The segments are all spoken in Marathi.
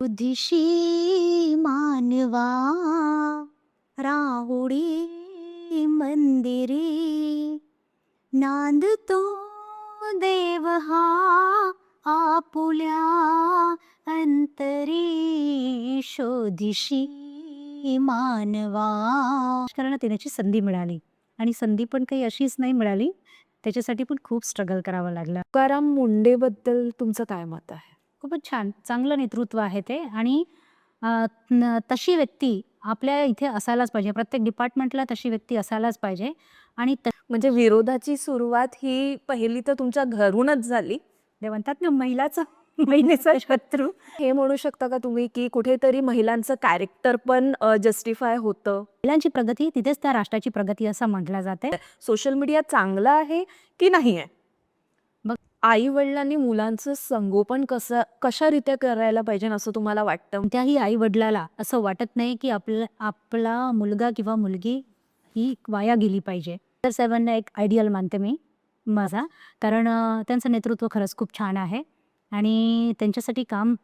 बुद्धिशी मानवा राहुडी मंदिरी नांदतो देव हा आपुल्या अंतरी शोधिशी मानवा. राजकारणात येण्याची संधी मिळाली आणि संधी पण काही अशीच नाही मिळाली, त्याच्यासाठी पण खूप स्ट्रगल करावं लागलं. तुकाराम मुंडेबद्दल तुमचं काय मत आहे? खूपच छान, चांगलं नेतृत्व आहे ते आणि तशी व्यक्ती आपल्या इथे असायलाच पाहिजे. प्रत्येक डिपार्टमेंटला तशी व्यक्ती असायलाच पाहिजे आणि म्हणजे विरोधाची सुरुवात ही पहिली तर तुमच्या घरूनच झाली. ते म्हणतात ना, महिलाचा महिलेचा शत्रू. हे म्हणू शकता का तुम्ही की कुठेतरी महिलांचं कॅरेक्टर पण जस्टिफाय होतं? महिलांची प्रगती तिथेच त्या राष्ट्राची प्रगती असं म्हटलं जाते. सोशल मीडिया चांगला आहे की नाही आहे? बघ, आई वडिलांनी मुलांचं संगोपन कशारीत्या करायला पाहिजे असं तुम्हाला वाटतं? कोणत्याही आई वडिलाला असं वाटत नाही की आपला मुलगा किंवा मुलगी ही वाया गेली पाहिजे. तर साहेबांना एक आयडियल मानते मी माझा, कारण त्यांचं नेतृत्व खरंच खूप छान आहे आणि त्यांच्यासाठी काम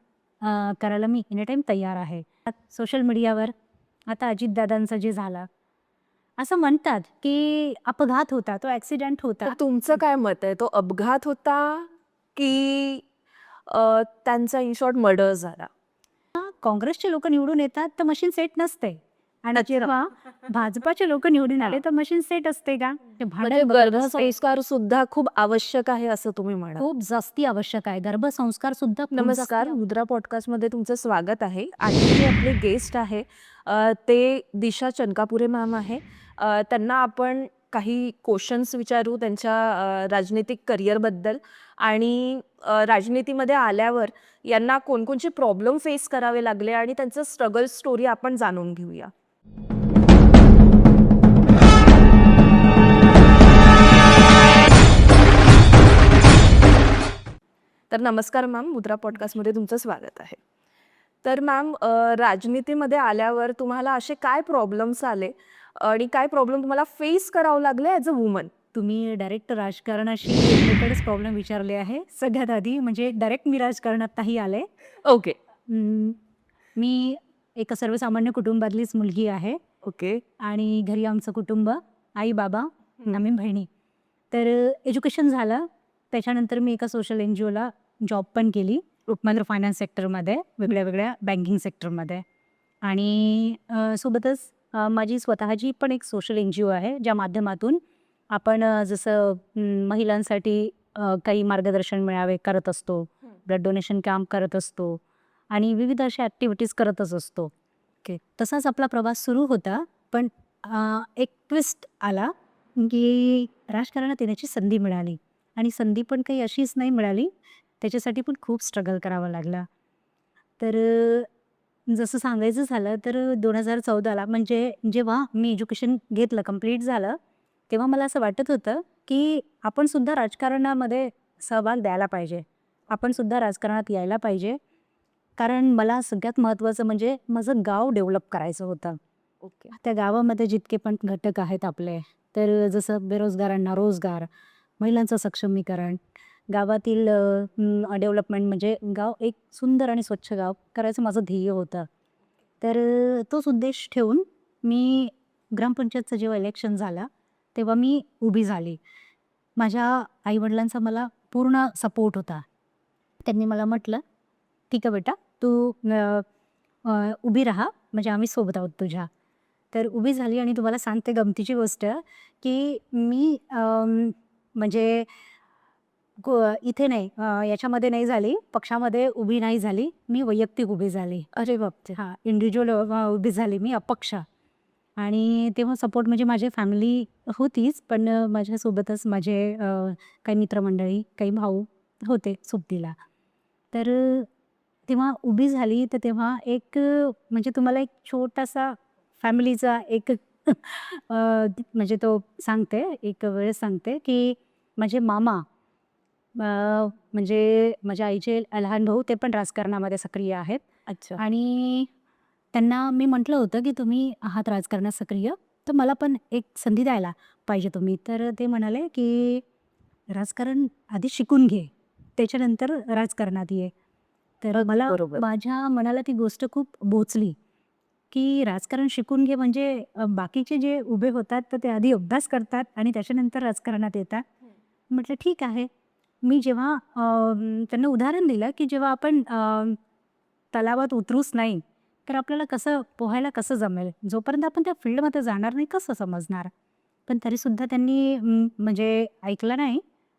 करायला मी एनी टाईम तयार आहे. सोशल मीडियावर आता अजितदादांचं जे झालं, असं म्हणतात की अपघात होता, तो ॲक्सिडेंट होता. तर तुमचं काय मत आहे? तो अपघात होता की त्यांचा इन शॉर्ट मर्डर झाला? काँग्रेसचे लोक निवडून येतात तर मशीन सेट नसते आणि अच्छा. जेव्हा भाजपाचे लोक निवडून आले तर मशीन सेट असते का? ते म्हणजे भांडण गर्भसंस्कार सुद्धा खूप आवश्यक आहे असं तुम्ही म्हणा. खूप जास्ती आवश्यक आहे. गर्भसंस्कार सुद्धा खूप नमस्कार, जास्ती मुद्रा पॉडकास्टमध्ये तुमचं स्वागत आहे. आजचे जे आपले गेस्ट आहे ते दिशा चनकापुरे मॅम आहे. त्यांना आपण काही क्वेश्चन्स विचारू त्यांच्या राजनैतिक करिअरबद्दल आणि राजनीतीमध्ये आल्यावर यांना कोणकोणचे प्रॉब्लेम फेस करावे लागले आणि त्यांचं स्ट्रगल स्टोरी आपण जाणून घेऊया. तर नमस्कार मॅम, मुद्रा पॉडकास्टमध्ये तुमचं स्वागत आहे. तर मॅम, राजनीतीमध्ये आल्यावर तुम्हाला असे काय प्रॉब्लेम्स आले आणि काय प्रॉब्लेम तुम्हाला फेस करावं लागले ॲज अ वुमन? तुम्ही डायरेक्ट राजकारणाशी रिलेटेडच प्रॉब्लेम विचारले आहे. सगळ्यात आधी म्हणजे डायरेक्ट मी राजकारणात नाही आले. ओके. मी एका सर्वसामान्य कुटुंबातलीच मुलगी आहे ओके. आणि घरी आमचं कुटुंब, आई बाबा, आम्ही बहिणी. तर एज्युकेशन झालं, त्याच्यानंतर मी एका सोशल NGOला जॉब पण केली, मायक्रो फायनान्स सेक्टरमध्ये, वेगळ्या बँकिंग सेक्टरमध्ये आणि सोबतच माझी स्वतःची पण एक सोशल NGO आहे, ज्या माध्यमातून आपण जसं महिलांसाठी काही मार्गदर्शन मेळावे करत असतो, ब्लड डोनेशन कॅम्प करत असतो आणि विविध अशा ॲक्टिव्हिटीज करतच असतो. ओके, तसाच आपला प्रवास सुरू होता. पण एक ट्विस्ट आला की राजकारणात येण्याची संधी मिळाली आणि संधी पण काही अशीच नाही मिळाली, त्याच्यासाठी पण खूप स्ट्रगल करावं लागलं. तर जसं सांगायचं झालं तर 2014ला म्हणजे जेव्हा मी एज्युकेशन घेतलं, कंप्लीट झालं, तेव्हा मला असं वाटत होतं की आपण सुद्धा राजकारणामध्ये सहभाग द्यायला पाहिजे. आपण सुद्धा राजकारणात यायला पाहिजे. कारण मला सगळ्यात महत्त्वाचं म्हणजे माझं गाव डेव्हलप करायचं होतं. ओके. त्या गावामध्ये जितके पण घटक आहेत आपले, तर जसं बेरोजगारांना रोजगार, महिलांचं सक्षमीकरण, गावातील डेव्हलपमेंट म्हणजे गाव एक सुंदर आणि स्वच्छ गाव करायचं माझं ध्येय होतं. तर तोच उद्देश ठेवून मी ग्रामपंचायतचं जेव्हा इलेक्शन झालं, तेव्हा मी उभी झाली. माझ्या आईवडिलांचा मला पूर्ण सपोर्ट होता. त्यांनी मला म्हटलं, "ठीक आहे बेटा, तू उभी राहा, म्हणजे आम्ही सोबत आहोत तुझ्या." तर उभी झाली आणि तुम्हाला सांगते गमतीची गोष्ट की मी म्हणजे इथे नाही, याच्यामध्ये नाही झाली, पक्षामध्ये उभी नाही झाली, मी वैयक्तिक उभी झाली. अरे बापरे. हां, इंडिव्हिज्युअल उभी झाली मी, अपक्ष. आणि तेव्हा सपोर्ट म्हणजे माझी फॅमिली होतीच, पण माझ्यासोबतच माझे काही मित्रमंडळी, काही भाऊ होते सोबतीला. तर तेव्हा उभी झाली, तर तेव्हा एक म्हणजे तुम्हाला एक छोटासा फॅमिलीचा एक म्हणजे तो सांगते, एक वेळेस सांगते की माझे मामा, म्हणजे माझ्या आईचे लहान भाऊ, ते पण राजकारणामध्ये सक्रिय आहेत. अच्छा. आणि त्यांना मी म्हटलं होतं की तुम्ही आहात राजकारणात सक्रिय, तर मला पण एक संधी द्यायला पाहिजे तुम्ही. तर ते म्हणाले की राजकारण आधी शिकून घे, त्याच्यानंतर राजकारणात ये. तर मला बरोबर. माझ्या मनाला ती गोष्ट खूप बोचली, की राजकारण शिकून घे म्हणजे बाकीचे जे उभे होतात तर ते आधी अभ्यास करतात आणि त्याच्यानंतर राजकारणात येतात. म्हटलं ठीक आहे. मी जेव्हा त्यांना उदाहरण दिलं, की जेव्हा आपण तलावात उतरूच नाही, तर आपल्याला कसं पोहायला कसं जमेल? जोपर्यंत आपण त्या फील्डमध्ये जाणार नाही कसं समजणार? पण तरीसुद्धा त्यांनी म्हणजे ऐकलं नाही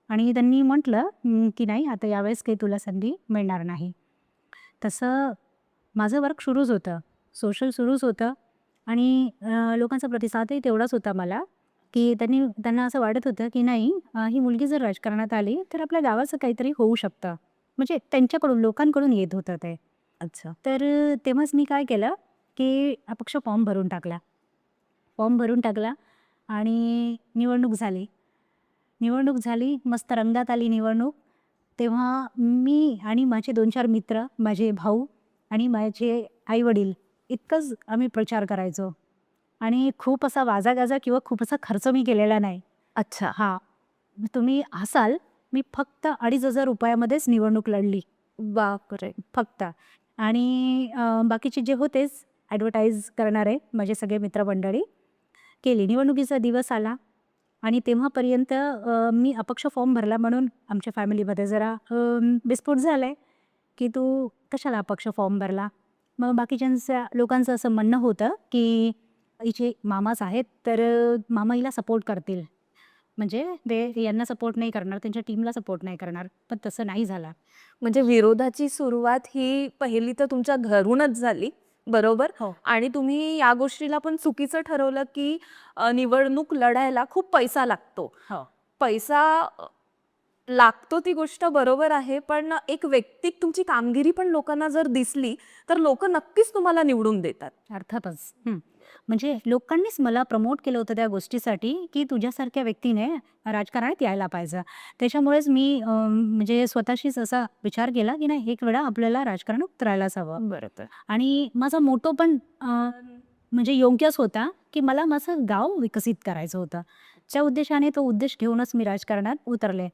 आणि त्यांनी म्हटलं की "नाही, आता यावेळेस काही तुला संधी मिळणार नाही." तसं माझं वर्क सुरूच होतं. सोशल सुरूच होतं आणि लोकांचा प्रतिसादही तेवढाच होता मला, की त्यांना असं वाटत होतं, की नाही ही मुलगी जर राजकारणात आली, तर आपल्या गावाचं काहीतरी होऊ शकतं. म्हणजे त्यांच्याकडून, लोकांकडून येत होतं ते. अच्छा. तर तेव्हाच मी काय केलं, की अपक्ष फॉर्म भरून टाकला. फॉर्म भरून टाकला आणि निवडणूक झाली. निवडणूक झाली, मस्त रंगात आली निवडणूक. तेव्हा मी आणि माझे 2-4 मित्र, माझे भाऊ आणि माझे आई-वडील इतकंच आम्ही प्रचार करायचो आणि खूप असा वाजागाजा किंवा खूप असा खर्च मी केलेला नाही. अच्छा. हां, तुम्ही हसाल, मी फक्त ₹2,500 मध्येच निवडणूक लढली. बापरे! फक्त. आणि बाकीचे जे होतेच ॲडव्हर्टाइज करणारे माझे सगळे मित्रमंडळी, केली. निवडणुकीचा दिवस आला आणि तेव्हापर्यंत मी अपक्ष फॉर्म भरला म्हणून आमच्या फॅमिलीमध्ये जरा विस्फोट झालाय, की "तू कशाला अपक्ष फॉर्म भरला?" मग बाकीच्यांच्या लोकांचं असं म्हणणं होतं, की हिचे मामाच आहेत, तर मामा हिला सपोर्ट करतील. म्हणजे ते यांना सपोर्ट नाही करणार, त्यांच्या टीमला सपोर्ट नाही करणार. पण तसं नाही झालं. म्हणजे विरोधाची सुरुवात ही पहिली तर तुमच्या घरूनच झाली, बरोबर? हो. आणि तुम्ही या गोष्टीला पण चुकीचं ठरवलं, की निवडणूक लढायला खूप पैसा लागतो. हो. पैसा लागतो ती गोष्ट बरोबर आहे, पण एक वैयक्तिक तुमची कामगिरी पण लोकांना जर दिसली, तर लोकं नक्कीच तुम्हाला निवडून देतात. अर्थातच. म्हणजे लोकांनीच मला प्रमोट केलं होतं त्या गोष्टीसाठी, की तुझ्यासारख्या व्यक्तीने राजकारणात यायला पाहिजे. त्याच्यामुळेच मी म्हणजे स्वतःशीच असा विचार केला, की नाही एक वेळा आपल्याला राजकारणात उतरायलाच हवं. बरोबर. आणि माझा मोटो पण म्हणजे योग्यच होता, की मला माझं गाव विकसित करायचं होतं. त्या उद्देशाने तो उद्देश घेऊनच मी राजकारणात उतरले.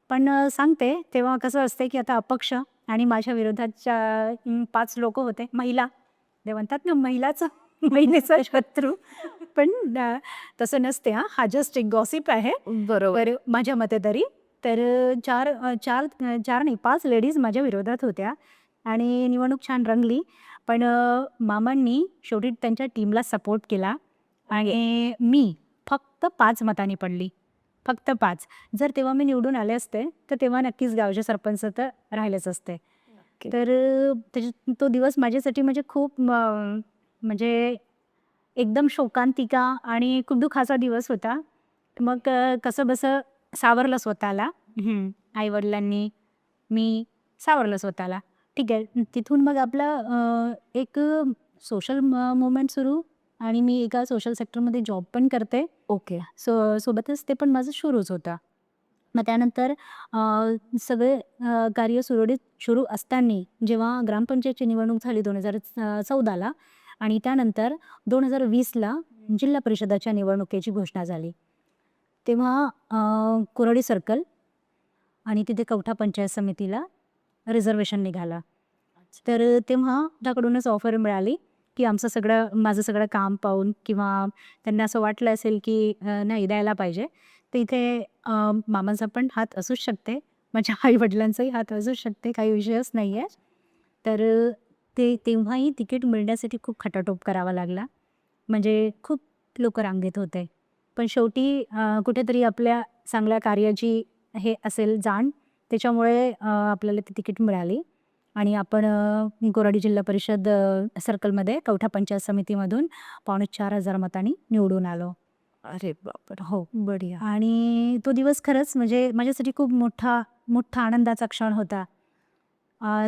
पण सांगते तेव्हा कसं असते, की आता अपक्ष आणि माझ्या विरोधातच्या 5 लोकं होते. महिला. ते म्हणतात ना महिलाचं महिलेचा शत्रू. पण तसं नसते हां. हा जस्ट एक गॉसिप आहे. बरोबर. तर माझ्या मते तरी. तर 4 नाही 5 लेडीज माझ्या विरोधात होत्या आणि निवडणूक छान रंगली. पण मामांनी शेवटी त्यांच्या टीमला सपोर्ट केला आणि मी फक्त 5 मतांनी पडली. फक्त 5. जर तेव्हा मी निवडून आले असते, तर तेव्हा नक्कीच गावचे सरपंच तर राहिलेच असते. नक्की. तर तो दिवस माझ्यासाठी म्हणजे खूप म्हणजे एकदम शोकांतिका आणि खूप दुःखाचा दिवस होता. मग कसंबसं सावरलं स्वतःला. आई-वडिलांनी, मी सावरलं स्वतःला. ठीक आहे. तिथून मग आपलं एक सोशल मूव्हमेंट सुरू आणि मी एका सोशल सेक्टरमध्ये जॉब पण करते. ओके. सोबतच ते पण माझं सुरूच होतं. मग त्यानंतर सगळे कार्य सुरळीत सुरू असताना जेव्हा ग्रामपंचायतची निवडणूक झाली 2014ला आणि त्यानंतर 2020ला जिल्हा परिषदाच्या निवडणुकीची घोषणा झाली. तेव्हा कुराडी सर्कल आणि तिथे कवठा पंचायत समितीला रिझर्वेशन निघालं. तर तेव्हा त्याकडूनच ऑफर मिळाली, की माझं सगळं काम पाहून किंवा त्यांना असं वाटलं असेल, की नाही द्यायला पाहिजे. तर इथे मामाचा पण हात असूच शकते, माझ्या आई-वडिलांचाही हात असूच शकते, काही विषयच नाही आहे. तर तेव्हाही तिकीट मिळण्यासाठी खूप खटाटोप करावा लागला. म्हणजे खूप लोकं रांगेत होते. पण शेवटी कुठेतरी आपल्या चांगल्या कार्याची हे असेल जाण, त्याच्यामुळे आपल्याला ती तिकीट मिळाली आणि आपण कोराडी जिल्हा परिषद सर्कलमध्ये कवठा पंचायत समितीमधून 4,500 मतांनी निवडून आलो. अरे बापरे! हो. बढिया. आणि तो दिवस खरंच म्हणजे माझ्यासाठी खूप मोठा आनंदाचा क्षण होता.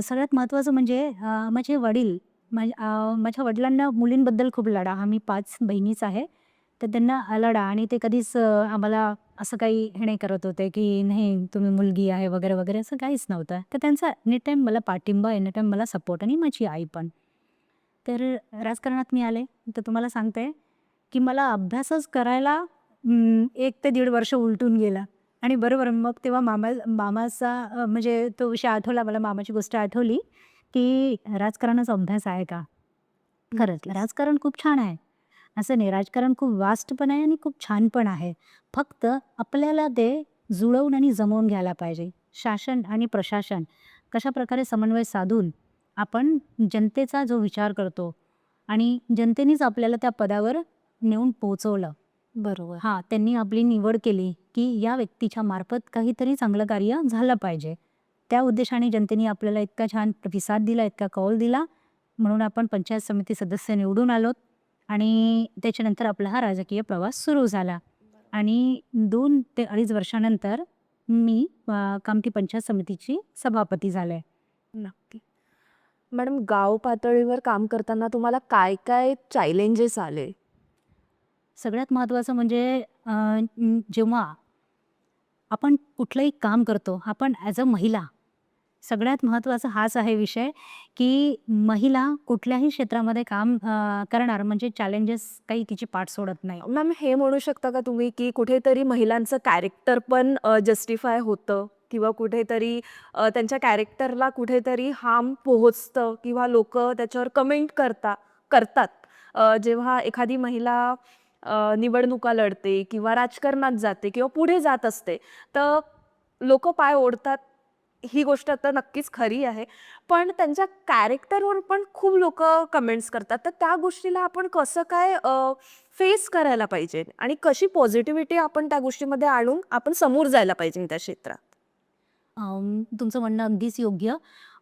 सगळ्यात महत्त्वाचं म्हणजे माझे वडील माझ्या वडिलांना मुलींबद्दल खूप लढा. आम्ही 5 बहिणीच आहे. तर त्यांना लढा आणि ते कधीच आम्हाला असं काही हे नाही करत होते, की नाही तुम्ही मुलगी आहे वगैरे, वगैरे असं काहीच नव्हतं. तर त्यांचा एनी टाईम मला पाठिंबा, एनी टाईम मला सपोर्ट आणि माझी आई पण. तर राजकारणात मी आले, तर तुम्हाला सांगते, की मला अभ्यासच करायला 1 ते 1.5 वर्ष उलटून गेलं आणि बरोबर मग तेव्हा मामाचा म्हणजे तो विषय आठवला मला, मामाची गोष्ट आठवली, की राजकारणाचा अभ्यास आहे का? खरंच नक्कीच. राजकारण खूप छान आहे. असं नाही, राजकारण खूप वास्ट पण आहे आणि खूप छान पण आहे. फक्त आपल्याला ते जुळवून आणि जमवून घ्यायला पाहिजे. शासन आणि प्रशासन कशाप्रकारे समन्वय साधून आपण जनतेचा जो विचार करतो आणि जनतेनेच आपल्याला त्या पदावर नेऊन पोहोचवलं. बरोबर. हां, त्यांनी आपली निवड केली, की या व्यक्तीच्या मार्फत काहीतरी चांगलं कार्य झालं पाहिजे. त्या उद्देशाने जनतेने आपल्याला इतका छान प्रतिसाद दिला, इतका कौल दिला, म्हणून आपण पंचायत समिती सदस्य निवडून आलोत आणि त्याच्यानंतर आपला हा राजकीय प्रवास सुरू झाला. आणि 2 ते 2.5 वर्षानंतर मी कामठी पंचायत समितीची सभापती झाले. नक्की. मॅडम, गाव पातळीवर काम करताना तुम्हाला काय चॅलेंजेस आले? सगळ्यात महत्त्वाचं म्हणजे जेव्हा आपण कुठलंही काम करतो, आपण ॲज अ महिला सगळ्यात महत्त्वाचा हाच आहे विषय, की महिला कुठल्याही क्षेत्रामध्ये काम करणार म्हणजे चॅलेंजेस काही तिची पाठ सोडत नाही. मॅम, हे म्हणू शकता का तुम्ही, की कुठेतरी महिलांचं कॅरेक्टर पण जस्टिफाय होतं किंवा कुठेतरी त्यांच्या कॅरेक्टरला कुठेतरी हार्म पोहोचतं किंवा लोकं त्याच्यावर कमेंट करतात. जेव्हा एखादी महिला निवडणुका लढते किंवा राजकारणात जाते किंवा पुढे जात असते, तर लोकं पाय ओढतात. ही गोष्ट आता नक्कीच खरी आहे. पण त्यांच्या कॅरेक्टरवर पण खूप लोकं कमेंट्स करतात. तर त्या गोष्टीला आपण कसं काय फेस करायला पाहिजे आणि कशी पॉझिटिव्हिटी आपण त्या गोष्टीमध्ये आणून आपण समोर जायला पाहिजे त्या क्षेत्रात? तुमचं म्हणणं अगदीच योग्य.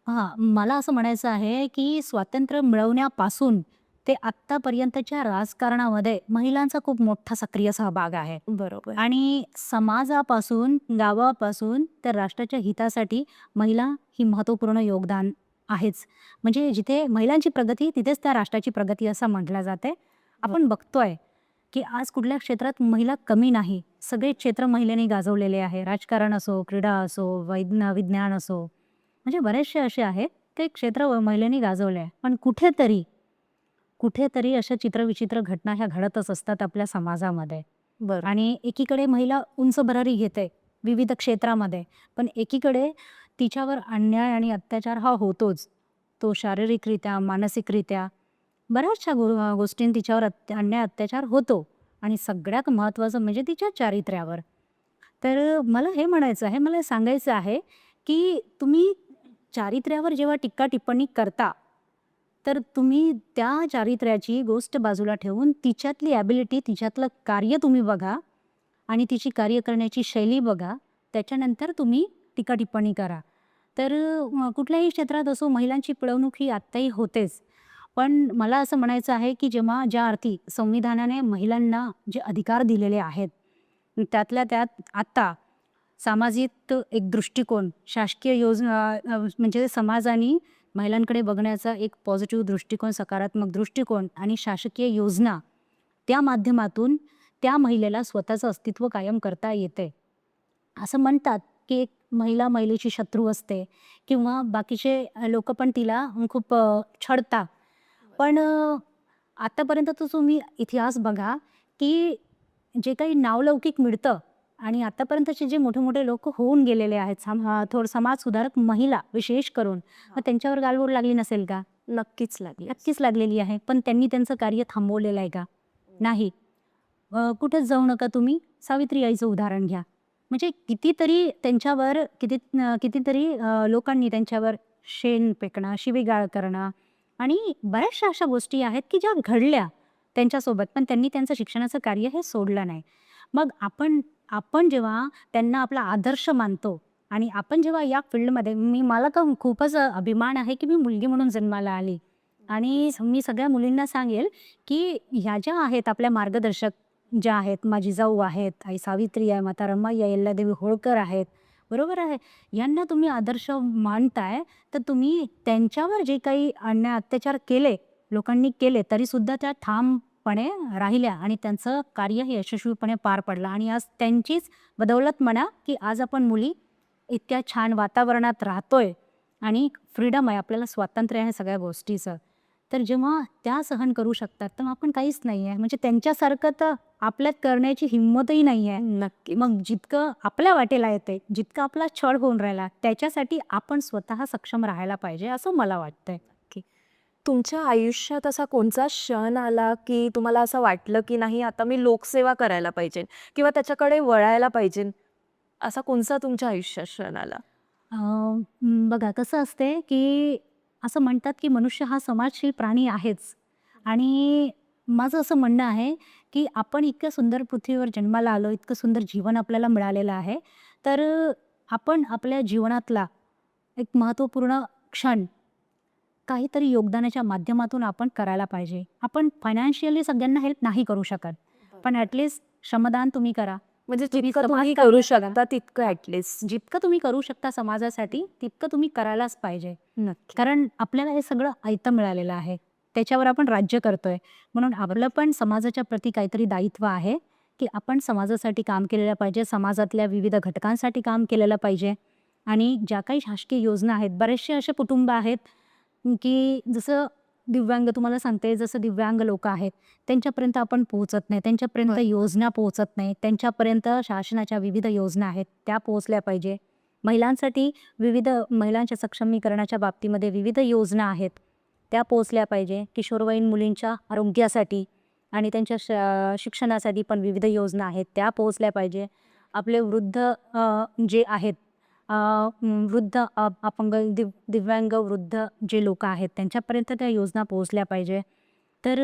हां, मला असं म्हणायचं आहे, की स्वातंत्र्य मिळवण्यापासून ते आत्तापर्यंतच्या राजकारणामध्ये महिलांचा खूप मोठा सक्रिय सहभाग आहे. बरोबर. आणि समाजापासून, गावापासून तर राष्ट्राच्या हितासाठी महिला ही महत्त्वपूर्ण योगदान आहेच. म्हणजे जिथे महिलांची प्रगती तिथेच त्या राष्ट्राची प्रगती असं म्हटलं जाते. आपण बघतोय, की आज कुठल्या क्षेत्रात महिला कमी नाही. सगळे क्षेत्र महिलांनी गाजवलेले आहे. राजकारण असो, क्रीडा असो, विज्ञान असो. म्हणजे बरेचसे असे आहेत, ते क्षेत्र महिलांनी गाजवले आहे. पण कुठेतरी, कुठेतरी अशा चित्रविचित्र घटना ह्या घडतच असतात आपल्या समाजामध्ये. बरोबर. आणि एकीकडे महिला उंच भरारी घेते विविध क्षेत्रामध्ये, पण एकीकडे तिच्यावर अन्याय आणि अत्याचार हा होतोच. तो शारीरिकरित्या, मानसिकरित्या बऱ्याचशा गोष्टींनी तिच्यावर अन्याय अत्याचार होतो आणि सगळ्यात महत्त्वाचं म्हणजे तिच्या चारित्र्यावर. तर मला हे म्हणायचं आहे, मला हे सांगायचं आहे, की तुम्ही चारित्र्यावर जेव्हा टीका-टिप्पणी करता, तर तुम्ही त्या चारित्र्याची गोष्ट बाजूला ठेवून तिच्यातली ॲबिलिटी, तिच्यातलं कार्य तुम्ही बघा आणि तिची कार्य करण्याची शैली बघा. त्याच्यानंतर तुम्ही टीका-टिप्पणी करा. तर कुठल्याही क्षेत्रात असो महिलांची पिळवणूक ही आत्ताही होतेच. पण मला असं म्हणायचं आहे, की जेव्हा ज्या अर्थी संविधानाने महिलांना जे अधिकार दिलेले आहेत, त्यातल्या त्यात आता सामाजिक एक दृष्टिकोन, शासकीय योजना म्हणजे समाजाने महिलांकडे बघण्याचा एक पॉझिटिव्ह दृष्टिकोन, सकारात्मक दृष्टिकोन आणि शासकीय योजना, त्या माध्यमातून त्या महिलेला स्वतःचं अस्तित्व कायम करता येते. असं म्हणतात, की एक महिला महिलेची शत्रू असते किंवा बाकीचे लोकं पण तिला खूप छळतात. पण आतापर्यंत तर तुम्ही इतिहास बघा, की जे काही नावलौकिक मिळतं आणि आतापर्यंतचे जे मोठे-मोठे लोकं होऊन गेलेले आहेत, थोडं समाजसुधारक महिला विशेष करून, मग त्यांच्यावर गालबोट लागली नसेल का? नक्कीच लागली. नक्कीच लागलेली आहे. पण त्यांनी त्यांचं कार्य थांबवलेलं आहे का? नाही. कुठेच जाऊ नका तुम्ही. सावित्री आईचं उदाहरण घ्या. म्हणजे कितीतरी त्यांच्यावर कितीतरी लोकांनी त्यांच्यावर शेण फेकणं, शिवीगाळ करणं आणि बऱ्याचशा अशा गोष्टी आहेत, की ज्या घडल्या त्यांच्यासोबत. पण त्यांनी त्यांचं शिक्षणाचं कार्य हे सोडलं नाही. मग आपण आपण जेव्हा त्यांना आपला आदर्श मानतो आणि आपण जेव्हा या फील्डमध्ये मला तर खूपच अभिमान आहे, की मी मुलगी म्हणून जन्माला आली. आणि मी सगळ्या मुलींना सांगेल, की ह्या ज्या आहेत आपल्या मार्गदर्शक ज्या आहेत, माझी जाऊ आहेत, आई सावित्री आहे, माता रमाई आहे, अहिल्यादेवी होळकर आहेत, बरोबर आहे. यांना तुम्ही आदर्श मानताय, तर तुम्ही त्यांच्यावर जे काही अन्याय अत्याचार केले, लोकांनी केले, तरीसुद्धा त्या ठामपणे राहिल्या आणि त्यांचं कार्य हे यशस्वीपणे पार पडलं आणि आज त्यांचीच बदौलत म्हणा, की आज आपण मुली इतक्या छान वातावरणात राहतोय आणि फ्रीडम आहे, आपल्याला स्वातंत्र्य आहे सगळ्या गोष्टीचं. तर जेव्हा त्या सहन करू शकतात तर आपण काहीच नाही आहे. म्हणजे त्यांच्यासारखं तर आपल्यात करण्याची हिंमतही नाही आहे. नक्की. मग जितकं आपल्या वाटेला येते, जितका आपला छळ होऊन राहिला, त्याच्यासाठी आपण स्वतः सक्षम राहायला पाहिजे असं मला वाटतंय. तुमच्या आयुष्यात असा कोणता क्षण आला की तुम्हाला असं वाटलं की नाही आता मी लोकसेवा करायला पाहिजे किंवा त्याच्याकडे वळायला पाहिजे, असा कोणता तुमच्या आयुष्यात क्षण आला? बघा कसं असते, की असं म्हणतात, की मनुष्य हा समाजशील प्राणी आहेच आणि माझं असं म्हणणं आहे, की आपण इतक्या सुंदर पृथ्वीवर जन्माला आलो, इतकं सुंदर जीवन आपल्याला मिळालेलं आहे. तर आपण आपल्या जीवनातला एक महत्त्वपूर्ण क्षण काहीतरी योगदानाच्या माध्यमातून आपण करायला पाहिजे. आपण फायनान्शियली सगळ्यांना हेल्प नाही करू शकत, पण ॲटलीस्ट श्रमदान तुम्ही करा. म्हणजे तुम्ही जितकं तुम्ही समाजकार्य करू करा. शकता तितकं ॲटलिस्ट. जितकं तुम्ही करू शकता समाजासाठी, तितकं तुम्ही करायलाच पाहिजे. नक्की. कारण आपल्याला हे सगळं आयतं मिळालेलं आहे. त्याच्यावर आपण राज्य करतोय. म्हणून आपलं पण समाजाच्या प्रती काहीतरी दायित्व आहे, की आपण समाजासाठी काम केलेलं पाहिजे, समाजातल्या विविध घटकांसाठी काम केलेलं पाहिजे. आणि ज्या काही शासकीय योजना आहेत, बरेचसे असे कुटुंब आहेत, की जसं दिव्यांग तुम्हाला सांगते, जसं दिव्यांग लोकं आहेत, त्यांच्यापर्यंत आपण पोहोचत नाही, त्यांच्यापर्यंत बरं. योजना पोहोचत नाही, त्यांच्यापर्यंत शासनाच्या विविध योजना आहेत, त्या पोहोचल्या पाहिजे. महिलांसाठी विविध महिलांच्या सक्षमीकरणाच्या बाबतीमध्ये विविध योजना आहेत, त्या पोहोचल्या पाहिजे. किशोरवयीन मुलींच्या आरोग्यासाठी आणि त्यांच्या शिक्षणासाठी पण विविध योजना आहेत, त्या पोहोचल्या पाहिजे. आपले वृद्ध जे आहेत, वृद्ध अपंग दिव्यांग वृद्ध जे लोक आहेत त्यांच्यापर्यंत त्या योजना पोहोचल्या पाहिजे. तर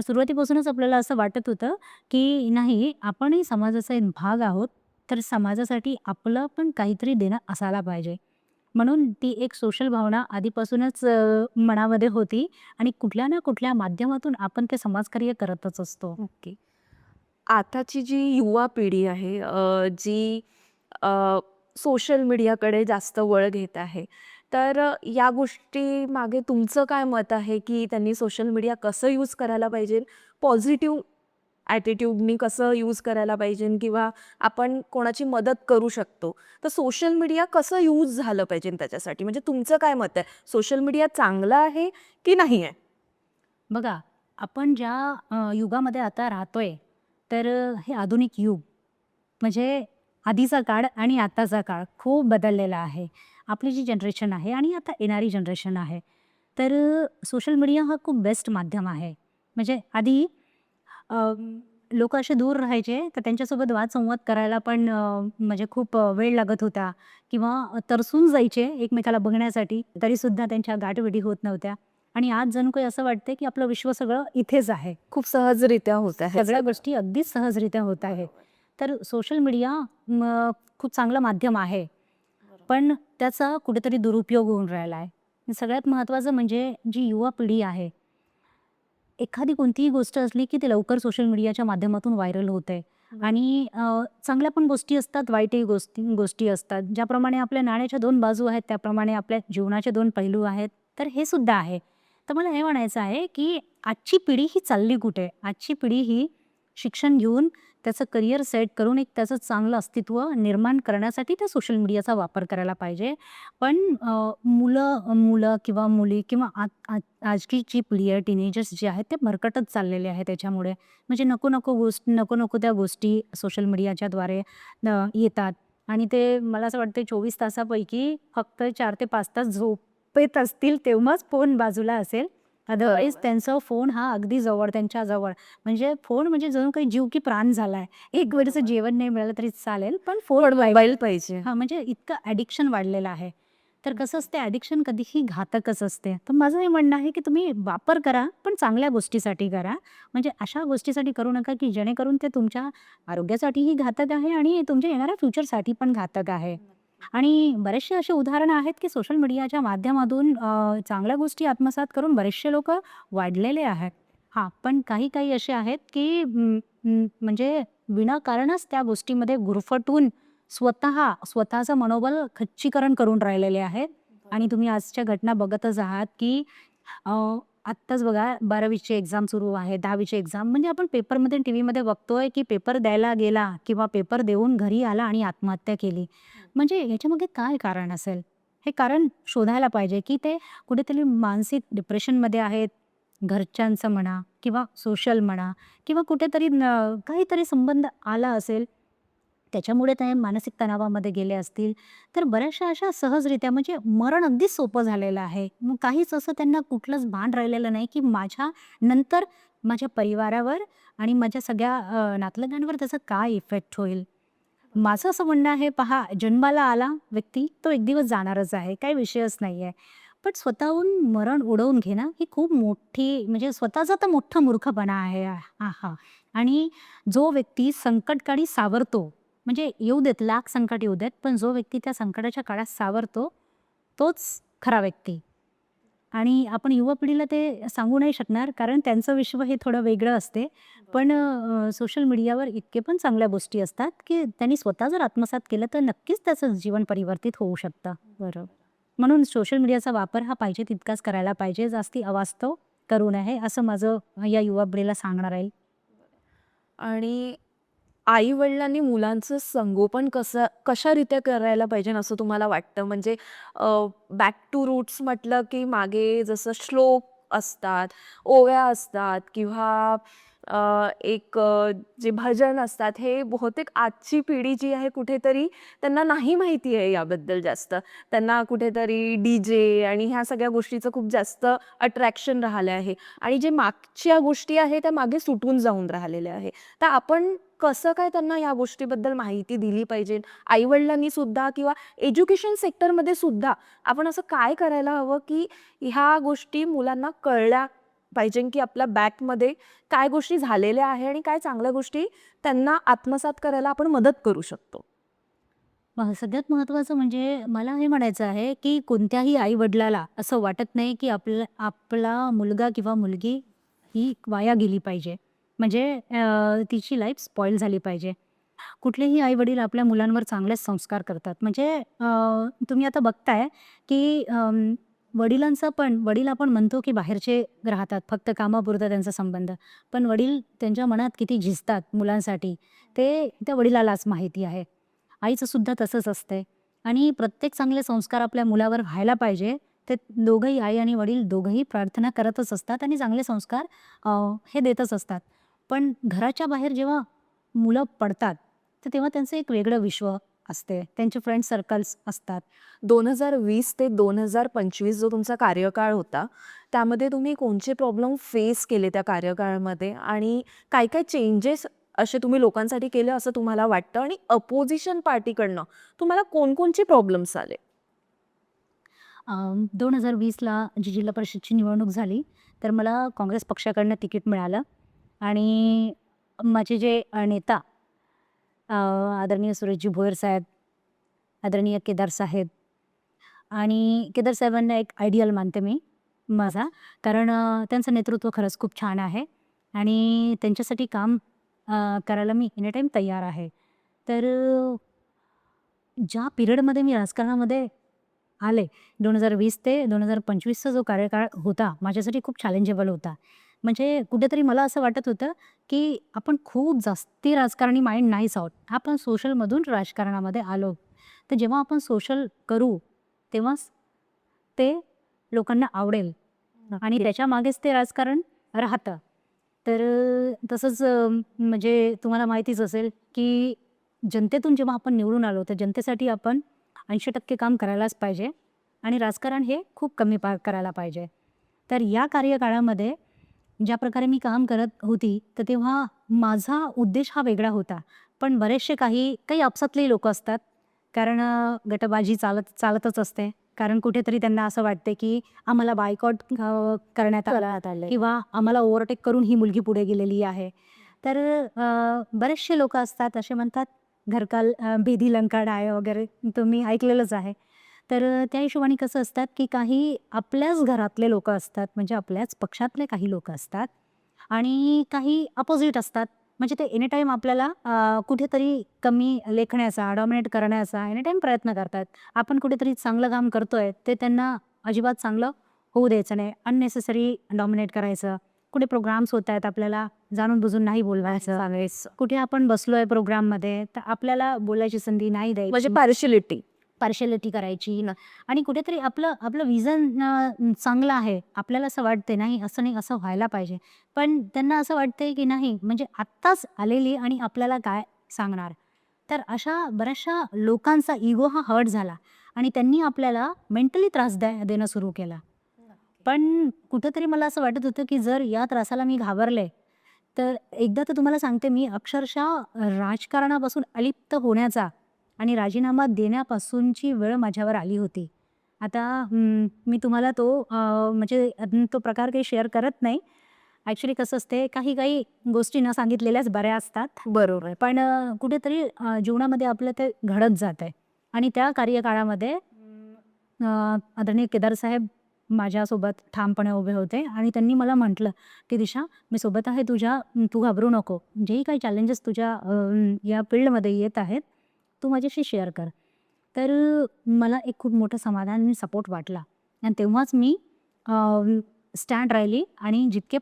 सुरुवातीपासूनच आपल्याला असं वाटत होतं की नाही, आपणही समाजाचा एक भाग आहोत, तर समाजासाठी आपलं पण काहीतरी देणं असायला पाहिजे. म्हणून ती एक सोशल भावना आधीपासूनच मनामध्ये होती आणि कुठल्या ना कुठल्या माध्यमातून आपण ते समाजकार्य करतच असतो. ओके. आताची जी युवा पिढी आहे जी सोशल मीडियाकडे जास्त वळ घेत आहे. तर या गोष्टी मागे तुमचं काय मत आहे, की त्यांनी सोशल मीडिया कसं यूज करायला पाहिजे? पॉझिटिव्ह ॲटिट्यूडनी कसं यूज करायला पाहिजे किंवा आपण कोणाची मदत करू शकतो. तर सोशल मीडिया कसं यूज झालं पाहिजे त्याच्यासाठी? म्हणजे तुमचं काय मत आहे? सोशल मीडिया चांगला आहे की नाही आहे? बघा, आपण ज्या युगामध्ये आता राहतोय, तर हे आधुनिक युग म्हणजे आधीचा काळ आणि आताचा काळ खूप बदललेला आहे. आपली जी जनरेशन आहे आणि आता येणारी जनरेशन आहे. तर सोशल मीडिया हा खूप बेस्ट माध्यम आहे. म्हणजे आधी लोकं असे दूर राहायचे, तर त्यांच्यासोबत वादसंवाद करायला पण म्हणजे खूप वेळ लागत होता किंवा तरसून जायचे एकमेकाला बघण्यासाठी, तरीसुद्धा त्यांच्या गाठभेटी होत नव्हत्या. आणि आज जणू काही असं वाटतंय, की आपलं विश्व सगळं इथेच आहे. खूप सहजरित्या होत आहे. सगळ्या गोष्टी अगदीच सहजरित्या होत आहे. तर सोशल मीडिया खूप चांगलं माध्यम आहे. पण त्याचा कुठेतरी दुरुपयोग होऊन राहिला आहे. सगळ्यात महत्त्वाचं म्हणजे जी युवा पिढी आहे, एखादी कोणतीही गोष्ट असली की ती लवकर सोशल मीडियाच्या माध्यमातून व्हायरल होते. आणि चांगल्या पण गोष्टी असतात, वाईटही गोष्टी असतात. ज्याप्रमाणे आपल्या नाण्याच्या दोन बाजू आहेत, त्याप्रमाणे आपल्या जीवनाचे दोन पैलू आहेत. तर हे सुद्धा आहे. तर मला हे म्हणायचं आहे की आजची पिढी ही चालली कुठे? आजची पिढी ही शिक्षण घेऊन त्याचं करिअर सेट करून एक त्याचं चांगलं अस्तित्व निर्माण करण्यासाठी त्या सोशल मीडियाचा वापर करायला पाहिजे. पण मुलं किंवा मुली किंवा आजची जी पिढी आहे, टीनेजर्स जे आहेत ते भरकटत चाललेले आहेत त्याच्यामुळे. म्हणजे नको त्या गोष्टी सोशल मीडियाच्याद्वारे येतात आणि ते मला असं वाटतं 24 तासापैकी फक्त 4 ते 5 तास झोपेत असतील तेव्हाच फोन बाजूला असेल. अदरवाईज त्यांचा फोन हा अगदी जवळ, त्यांच्याजवळ. म्हणजे फोन म्हणजे जणू काही जीव की प्राण झालाय. एक वेळचं जेवण नाही मिळालं तरी चालेल, पण फोन पण मोबाईल पाहिजे. हां, म्हणजे इतकं ॲडिक्शन वाढलेलं आहे. तर कसं असते, ॲडिक्शन कधीही घातकच असते. तर माझं हे म्हणणं आहे, की तुम्ही वापर करा, पण चांगल्या गोष्टीसाठी करा. म्हणजे अशा गोष्टीसाठी करू नका, की जेणेकरून ते तुमच्या आरोग्यासाठीही घातक आहे आणि तुमच्या येणाऱ्या फ्युचरसाठी पण घातक आहे. आणि बरेचसे असे उदाहरणं आहेत, की सोशल मीडियाच्या माध्यमातून चांगल्या गोष्टी आत्मसात करून बरेचसे लोकं वाढलेले आहेत. हां, पण काही असे आहेत, की म्हणजे विनाकारणच त्या गोष्टीमध्ये गुरफटून स्वतःचं मनोबल खच्चीकरण करून राहिलेले आहेत. आणि तुम्ही आजच्या घटना बघतच आहात, की अ, आत्ताच बघा 12वीची एक्झाम सुरू आहे, 10वीची एक्झाम म्हणजे आपण पेपरमध्ये टीव्हीमध्ये बघतोय, की पेपर द्यायला गेला किंवा पेपर देऊन घरी आला आणि आत्महत्या केली. म्हणजे ह्याच्यामागे काय कारण असेल? हे कारण शोधायला पाहिजे, की ते कुठेतरी मानसिक डिप्रेशनमध्ये आहेत घरच्यांचं म्हणा किंवा सोशल म्हणा किंवा कुठेतरी काहीतरी संबंध आला असेल, त्याच्यामुळे ते मानसिक तणावामध्ये गेले असतील, तर बऱ्याचशा अशा सहजरित्या म्हणजे मरण अगदी सोपं झालेलं आहे. मग काहीच असं त्यांना कुठलंच भान राहिलेलं नाही, की माझ्या नंतर माझ्या परिवारावर आणि माझ्या सगळ्या नातलगांवर त्याचा काय इफेक्ट होईल. माझं असं म्हणणं आहे, पहा, जन्माला आला व्यक्ती तो एक दिवस जाणारच आहे, काही विषयच नाही आहे. पण स्वतःहून मरण ओढवून घेणं ही खूप मोठी म्हणजे स्वतःचा तर मोठा मूर्खपणा आहे हा. आणि जो व्यक्ती संकटकाळी सावरतो, म्हणजे येऊ देत लाख संकट येऊ देत, पण जो व्यक्ती त्या संकटाच्या काळात सावरतो तोच खरा व्यक्ती. आणि आपण युवा पिढीला ते सांगू नाही शकणार, कारण त्यांचं विश्व हे थोडं वेगळं असते. पण सोशल मीडियावर इतके पण चांगल्या गोष्टी असतात, की त्यांनी स्वतः जर आत्मसात केलं तर नक्कीच त्याचं जीवन परिवर्तित होऊ शकतं. बरोबर. म्हणून सोशल मीडियाचा वापर हा पाहिजे तितकाच करायला पाहिजे, जास्ती अवास्तव करू नये, असं माझं या युवा पिढीला सांगणार आहे. आणि आई-वडिलांनी मुलांचं संगोपन कशारीत्या करायला पाहिजे असं तुम्हाला वाटतं? म्हणजे बॅक टू रूट्स म्हटलं की मागे जसं श्लोक असतात, ओव्या असतात किंवा जे भजन असतात, हे बहुतेक आजची पिढी जी आहे कुठेतरी त्यांना नाही माहिती आहे याबद्दल जास्त. त्यांना कुठेतरी डी-जे आणि ह्या सगळ्या गोष्टीचं खूप जास्त अट्रॅक्शन राहिलं आहे आणि जे मागच्या गोष्टी आहेत त्या मागे सुटून जाऊन राहिलेल्या आहे. तर आपण कसं काय त्यांना या गोष्टीबद्दल माहिती दिली पाहिजे? आई-वडिलांनी सुद्धा किंवा एज्युकेशन सेक्टरमध्ये सुद्धा आपण असं काय करायला हवं, की ह्या गोष्टी मुलांना कळल्या पाहिजे, की आपल्या बॅकमध्ये काय गोष्टी झालेल्या आहे आणि काय चांगल्या गोष्टी त्यांना आत्मसात करायला आपण मदत करू शकतो? सगळ्यात महत्त्वाचं म्हणजे मला हे म्हणायचं आहे, की कोणत्याही आई-वडिलाला असं वाटत नाही, की आपला मुलगा किंवा मुलगी ही वाया गेली पाहिजे. म्हणजे तिची लाईफ स्पॉईल झाली पाहिजे. कुठलेही आई-वडील आपल्या मुलांवर चांगलेच संस्कार करतात. म्हणजे तुम्ही आता बघताय, की वडील आपण म्हणतो, की बाहेरचे राहतात, फक्त कामापुरता त्यांचा संबंध. पण वडील त्यांच्या मनात किती झिजतात मुलांसाठी, ते त्या वडिलालाच माहिती आहे. आईचं सुद्धा तसंच असतंय. आणि प्रत्येक चांगले संस्कार आपल्या मुलावर व्हायला पाहिजे. ते दोघंही आई आणि वडील दोघंही प्रार्थना करतच असतात आणि चांगले संस्कार अ, हे देतच असतात. पण घराच्या बाहेर जेव्हा मुलं पडतात, तर तेव्हा त्यांचं एक वेगळं विश्व असते. त्यांचे फ्रेंड सर्कल्स असतात. 2020 ते 2025 जो तुमचा कार्यकाळ होता, त्यामध्ये तुम्ही कोणते प्रॉब्लेम फेस केले त्या कार्यकाळामध्ये आणि काय-काय चेंजेस असे तुम्ही लोकांसाठी केले असं तुम्हाला वाटतं? आणि अपोझिशन पार्टीकडनं तुम्हाला कोणकोणचे प्रॉब्लेम्स आले? 2020ला जी जिल्हा परिषदची निवडणूक झाली, तर मला काँग्रेस पक्षाकडनं तिकीट मिळालं आणि माझे जे नेता आदरणीय सुरेशजी भोयर साहेब, आदरणीय केदार साहेब आणि केदार साहेबांना एक आयडियल मानते मी माझा. कारण त्यांचं नेतृत्व खरंच खूप छान आहे आणि त्यांच्यासाठी काम करायला मी एनी टाईम तयार आहे. तर ज्या पिरियडमध्ये मी राजकारणामध्ये आले, 2020 ते 2025चा जो कार्यकाळ होता, माझ्यासाठी खूप चॅलेंजेबल होता. म्हणजे कुठेतरी मला असं वाटत होतं, की आपण खूप जास्ती राजकारणी माइंड नाहीच आहोत. आपण सोशलमधून राजकारणामध्ये आलो. तर जेव्हा आपण सोशल करू, तेव्हाच ते लोकांना आवडेल आणि त्याच्यामागेच ते राजकारण राहतं. तर तसंच म्हणजे तुम्हाला माहितीच असेल, की जनतेतून जेव्हा आपण निवडून आलो, तर जनतेसाठी आपण 80% काम करायलाच पाहिजे आणि राजकारण हे खूप कमी करायला पाहिजे. तर या कार्यकाळामध्ये ज्या प्रकारे मी काम करत होती, तर तेव्हा माझा उद्देश हा वेगळा होता. पण बरेचसे काही काही आपसातलेही लोकं असतात. कारण गटबाजी चालतच असते. कारण कुठेतरी त्यांना असं वाटते, की आम्हाला बायकॉट करण्यात आलं किंवा आम्हाला ओव्हरटेक करून ही मुलगी पुढे गेलेली आहे. तर बरेचसे लोकं असतात असे म्हणतात, घर का बेदी लंका डाय वगैरे तुम्ही ऐकलेलंच आहे. तर त्या हिशोबाने कसं असतात, की काही आपल्याच घरातले लोकं असतात, म्हणजे आपल्याच पक्षातले काही लोकं असतात आणि काही अपोझिट असतात. म्हणजे ते एनी टाईम आपल्याला कुठेतरी कमी लेखण्याचा, डॉमिनेट करण्याचा एनी टाईम प्रयत्न करतात. आपण कुठेतरी चांगलं काम करतोय, ते त्यांना अजिबात चांगलं होऊ द्यायचं नाही. अननेसेसरी डॉमिनेट करायचं. कुठे प्रोग्राम्स होत आहेत, आपल्याला जाणून-बुजून नाही बोलवायचं. कुठे आपण बसलोय प्रोग्राममध्ये, तर आपल्याला बोलायची संधी नाही म्हणजे द्यायची. पार्शियलिटी. पार्शॅलिटी करायची आणि कुठेतरी आपलं आपलं विजन चांगलं आहे. आपल्याला असं वाटते नाही असं नाही, असं व्हायला पाहिजे. पण त्यांना असं वाटतंय की नाही म्हणजे आत्ताच आलेली आणि आपल्याला काय सांगणार. तर अशा बऱ्याचशा लोकांचा इगो हा हर्ट झाला आणि त्यांनी आपल्याला मेंटली त्रास देणं सुरू केला. पण कुठेतरी मला असं वाटत होतं की जर या त्रासाला मी घाबरले, तर एकदा तर तुम्हाला सांगते मी अक्षरशः राजकारणापासून अलिप्त होण्याचा आणि राजीनामा देण्यापासूनची वेळ माझ्यावर आली होती. आता मी तुम्हाला म्हणजे तो प्रकार काही शेअर करत नाही. ॲक्चुअली कसं असते काही गोष्टी न सांगितलेल्याच बऱ्या असतात. बरोबर. पण कुठेतरी जीवनामध्ये आपलं ते घडत जातंय आणि त्या कार्यकाळामध्ये आदरणीय केदार साहेब माझ्यासोबत ठामपणे उभे होते आणि त्यांनी मला म्हटलं, की "दिशा, मी सोबत आहे तुझ्या, तू घाबरू नको. जेही काही चॅलेंजेस तुझ्या या फील्डमध्ये येत आहेत, तू माझ्याशी शेअर कर." तर मला एक खूप मोठं समाधान आणि सपोर्ट वाटला आणि तेव्हाच मी स्टँड राहिली आणि जितके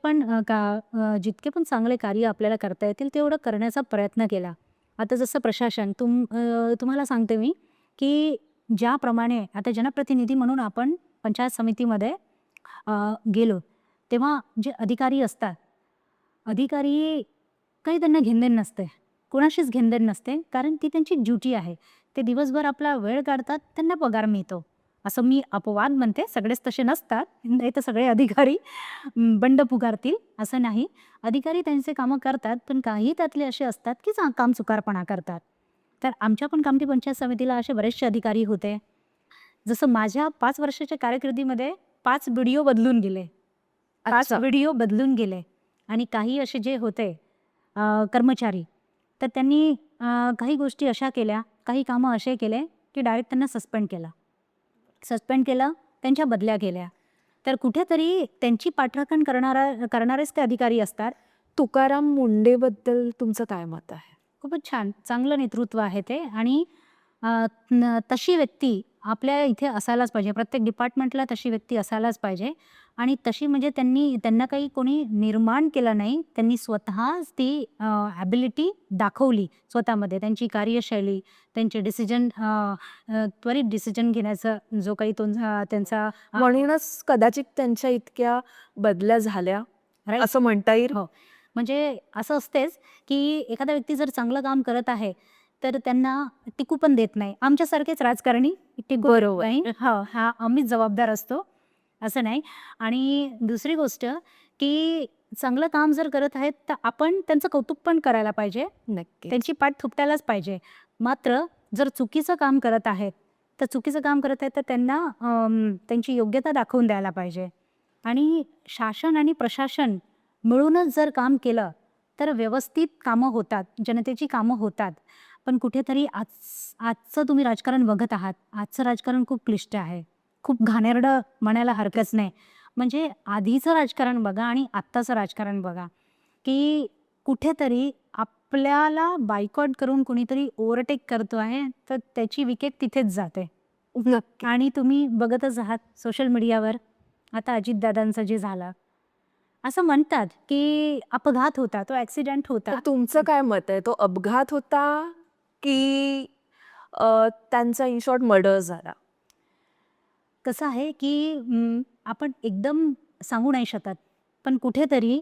पण चांगले कार्य आपल्याला करता येतील तेवढं करण्याचा प्रयत्न केला. आता जसं प्रशासन तुम्हाला सांगते मी, की ज्याप्रमाणे आता जनप्रतिनिधी म्हणून आपण पंचायत समितीमध्ये गेलो, तेव्हा जे अधिकारी असतात, अधिकारी काही त्यांना घेणदेण नसते. कोणाशीच घेणदेण नसते, कारण ती त्यांची ड्युटी आहे. ते दिवसभर आपला वेळ काढतात, त्यांना पगार मिळतो. असं मी अपवाद म्हणते, सगळेच तसे नसतात. नाहीतर सगळे अधिकारी बंड पुकारतील, असं नाही. अधिकारी त्यांचे कामं करतात, पण काही त्यातले असे असतात, की कामचुकारपणा करतात. तर आमच्या पण कामठी पंचायत समितीला असे बरेचसे अधिकारी होते. जसं माझ्या 5 वर्षाच्या कारकिर्दीमध्ये 5 व्हिडिओ बदलून गेले. 5 अच्छा. व्हिडिओ बदलून गेले आणि काही असे जे होते कर्मचारी, तर त्यांनी काही गोष्टी अशा केल्या, काही कामं असे केले, की डायरेक्ट त्यांना सस्पेंड केलं, त्यांच्या बदल्या केल्या. तर कुठेतरी त्यांची पाठराखण करणारेच ते अधिकारी असतात. तुकाराम मुंडेबद्दल तुमचं काय मत आहे? खूपच छान, चांगलं नेतृत्व आहे ते आणि तशी व्यक्ती आपल्या इथे असायलाच पाहिजे. प्रत्येक डिपार्टमेंटला तशी व्यक्ती असायलाच पाहिजे आणि तशी म्हणजे त्यांना काही कोणी निर्माण केलं नाही. त्यांनी स्वतःच ती ॲबिलिटी दाखवली स्वतःमध्ये. त्यांची कार्यशैली, त्यांचे त्वरित डिसिजन घेण्याचा जो काही त्यांचा म्हणूनच कदाचित त्यांच्या इतक्या बदल्या झाल्या राईट. असं म्हणता येईल. हो. म्हणजे असं असतेच, की एखादा व्यक्ती जर चांगलं काम करत आहे, तर त्यांना टिकू पण देत नाही. आमच्यासारखेच राजकारणी टिकू देत बरोबर. नाही. हो, हा आम्हीच जबाबदार असतो, असं नाही. आणि दुसरी गोष्ट, की चांगलं काम जर करत आहेत, तर आपण त्यांचं कौतुक पण करायला पाहिजे. नक्की. त्यांची पाठ थुपटायलाच पाहिजे. मात्र जर चुकीचं काम करत आहेत, तर त्यांना त्यांची योग्यता दाखवून द्यायला पाहिजे. आणि शासन आणि प्रशासन मिळूनच जर काम केलं तर व्यवस्थित कामं होतात, जनतेची कामं होतात. पण कुठेतरी आजचं तुम्ही राजकारण बघत आहात. आजचं राजकारण खूप क्लिष्ट आहे. खूप घाणेरडं म्हणायला हरकत नाही. म्हणजे आधीचं राजकारण बघा आणि आत्ताचं राजकारण बघा, की कुठेतरी आपल्याला बायकॉट करून कुणीतरी ओव्हरटेक करतो आहे, तर त्याची विकेट तिथेच जाते. नक्की. आणि तुम्ही बघतच आहात सोशल मीडियावर आता अजितदादांचं जे झालं. असं म्हणतात, की अपघात होता, तो ॲक्सिडेंट होता. तर तुमचं काय मत आहे? तो अपघात होता की त्यांचा इन शॉर्ट मर्डर झाला? कसं आहे, की आपण एकदम सांगू नाही शकत. पण कुठेतरी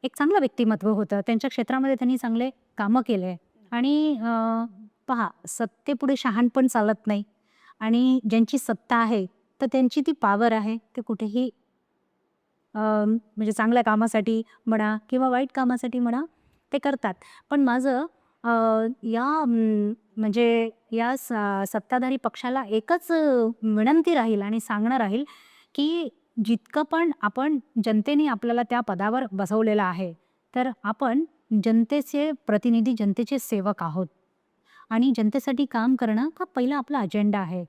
एक चांगलं व्यक्तिमत्व होतं. त्यांच्या क्षेत्रामध्ये त्यांनी चांगले कामं केले आणि पहा सत्तेपुढे शहाणपण चालत नाही आणि ज्यांची सत्ता आहे, तर त्यांची ती पॉवर आहे. ते कुठेही म्हणजे चांगल्या कामासाठी म्हणा किंवा वाईट कामासाठी म्हणा, ते करतात. पण माझं म्हणजे या सत्ताधारी पक्षाला एकच विनंती राहील आणि सांगणं राहील, की जितकं पण आपण जनतेने आपल्याला त्या पदावर बसवलेलं आहे, तर आपण जनतेचे प्रतिनिधी, जनतेचे सेवक आहोत आणि जनतेसाठी काम करणं हा पहिला आपला अजेंडा आहे.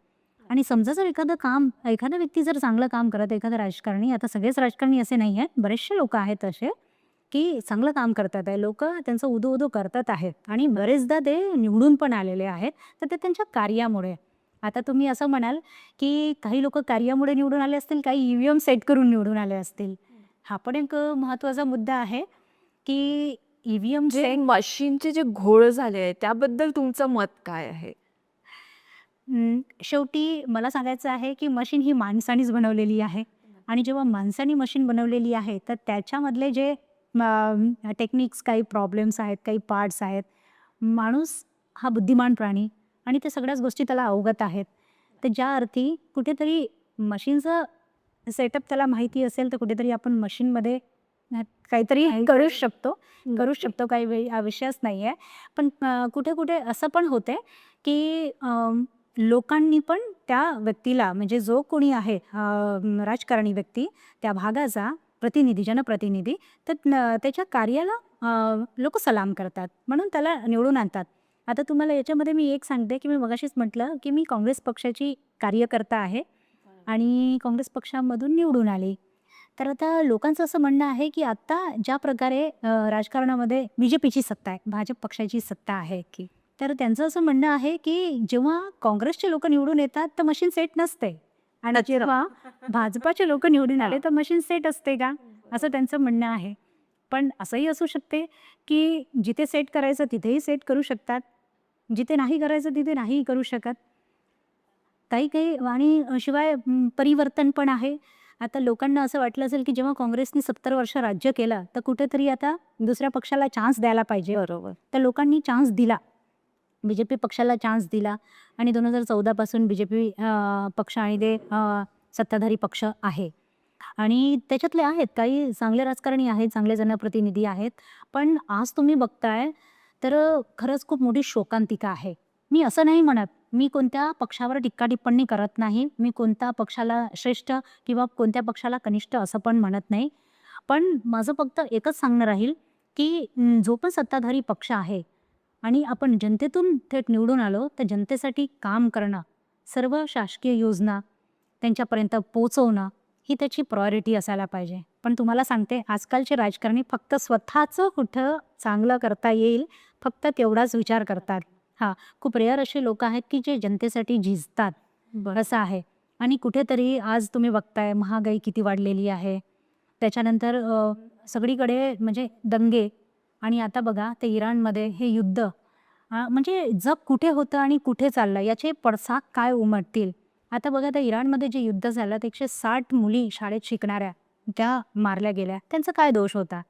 आणि समजा जर एखादा व्यक्ती जर चांगलं काम करत, एखादा राजकारणी, आता सगळेच राजकारणी असे नाही आहेत, बरेचसे लोकं आहेत असे, की चांगलं काम करतात आहे. लोकं त्यांचं उदो-उदो करतात आहेत आणि बरेचदा ते निवडून पण आलेले आहेत. तर ते त्यांच्या कार्यामुळे. आता तुम्ही असं म्हणाल, की काही लोकं कार्यामुळे निवडून आले असतील, काही ईव्हीएम सेट करून निवडून आले असतील. हा पण एक महत्त्वाचा मुद्दा आहे, की ईव्हीएम जे मशीनचे जे घोळ झाले आहे त्याबद्दल तुमचं मत काय आहे? शेवटी मला सांगायचं आहे की मशीन ही माणसानेच बनवलेली आहे आणि जेव्हा माणसाने मशीन बनवलेली आहे तर त्याच्यामधले जे टेक्निक्स, काही प्रॉब्लेम्स आहेत, काही पार्ट्स आहेत. माणूस हा बुद्धिमान प्राणी आणि ते सगळ्याच गोष्टी त्याला अवगत आहेत. तर ज्या अर्थी कुठेतरी मशीनचं सेटअप त्याला माहिती असेल तर कुठेतरी आपण मशीनमध्ये काहीतरी करूच शकतो. काही विषयच नाही आहे. पण कुठे कुठे असं पण होते की लोकांनी पण त्या व्यक्तीला म्हणजे जो कोणी आहे राजकारणी व्यक्ती त्या भागाचा प्रतिनिधी, जनप्रतिनिधी, तर त्याच्या कार्याला लोक सलाम करतात म्हणून त्याला निवडून आणतात. आता तुम्हाला याच्यामध्ये मी एक सांगते की मी मगाशीच म्हटलं की मी काँग्रेस पक्षाची कार्यकर्ता आहे आणि काँग्रेस पक्षामधून निवडून आली. तर आता लोकांचं असं म्हणणं आहे की आता ज्या प्रकारे राजकारणामध्ये बीजेपीची सत्ता आहे, भाजप पक्षाची सत्ता आहे की, तर त्यांचं असं म्हणणं आहे की जेव्हा काँग्रेसचे लोक निवडून येतात तर मशीन सेट नसते आणि जेव्हा भाजपाचे लोक निवडून आले तर मशीन सेट असते का, असं त्यांचं म्हणणं आहे. पण असंही असू शकते की जिथे सेट करायचं तिथेही सेट करू शकतात, जिथे नाही करायचं तिथे नाही करू शकत. काही काही आणि शिवाय परिवर्तन पण आहे. आता लोकांना असं वाटलं असेल की जेव्हा काँग्रेसने 70 वर्ष राज्य केलं तर कुठेतरी आता दुसऱ्या पक्षाला चान्स द्यायला पाहिजे. बरोबर. तर लोकांनी चान्स दिला. बीजेपी पक्षाला चान्स दिला आणि 2014 पासून बीजेपी पक्ष आणि ते सत्ताधारी पक्ष आहे. आणि त्याच्यातले आहेत काही चांगले राजकारणी आहेत, चांगले जनप्रतिनिधी आहेत. पण आज तुम्ही बघताय तर खरंच खूप मोठी शोकांतिका आहे. मी असं नाही म्हणत, मी कोणत्या पक्षावर टिप्पणी करत नाही. मी कोणत्या पक्षाला श्रेष्ठ किंवा कोणत्या पक्षाला कनिष्ठ असं पण म्हणत नाही. पण माझं फक्त एकच सांगणं राहील की जो पण सत्ताधारी पक्ष आहे आणि आपण जनतेतून थेट निवडून आलो तर जनतेसाठी काम करणं, सर्व शासकीय योजना त्यांच्यापर्यंत पोहोचवणं ही त्याची प्रायोरिटी असायला पाहिजे. पण तुम्हाला सांगते आजकालचे राजकारणी फक्त स्वतःचं कुठं चांगलं करता येईल फक्त तेवढाच विचार करतात. खूप रेअर असे लोक आहेत की जे जनतेसाठी झिजतात, असं आहे. आणि कुठेतरी आज तुम्ही बघताय महागाई किती वाढलेली आहे. त्याच्यानंतर सगळीकडे म्हणजे दंगे आणि आता बघा ते इराणमध्ये हे युद्ध, म्हणजे जग कुठे होतं आणि कुठे चाललं याचे पडसाद काय उमटतील. आता बघा त्या इराणमध्ये जे युद्ध झालं तर 160 मुली शाळेत शिकणाऱ्या त्या मारल्या गेल्या. त्यांचा काय दोष होता?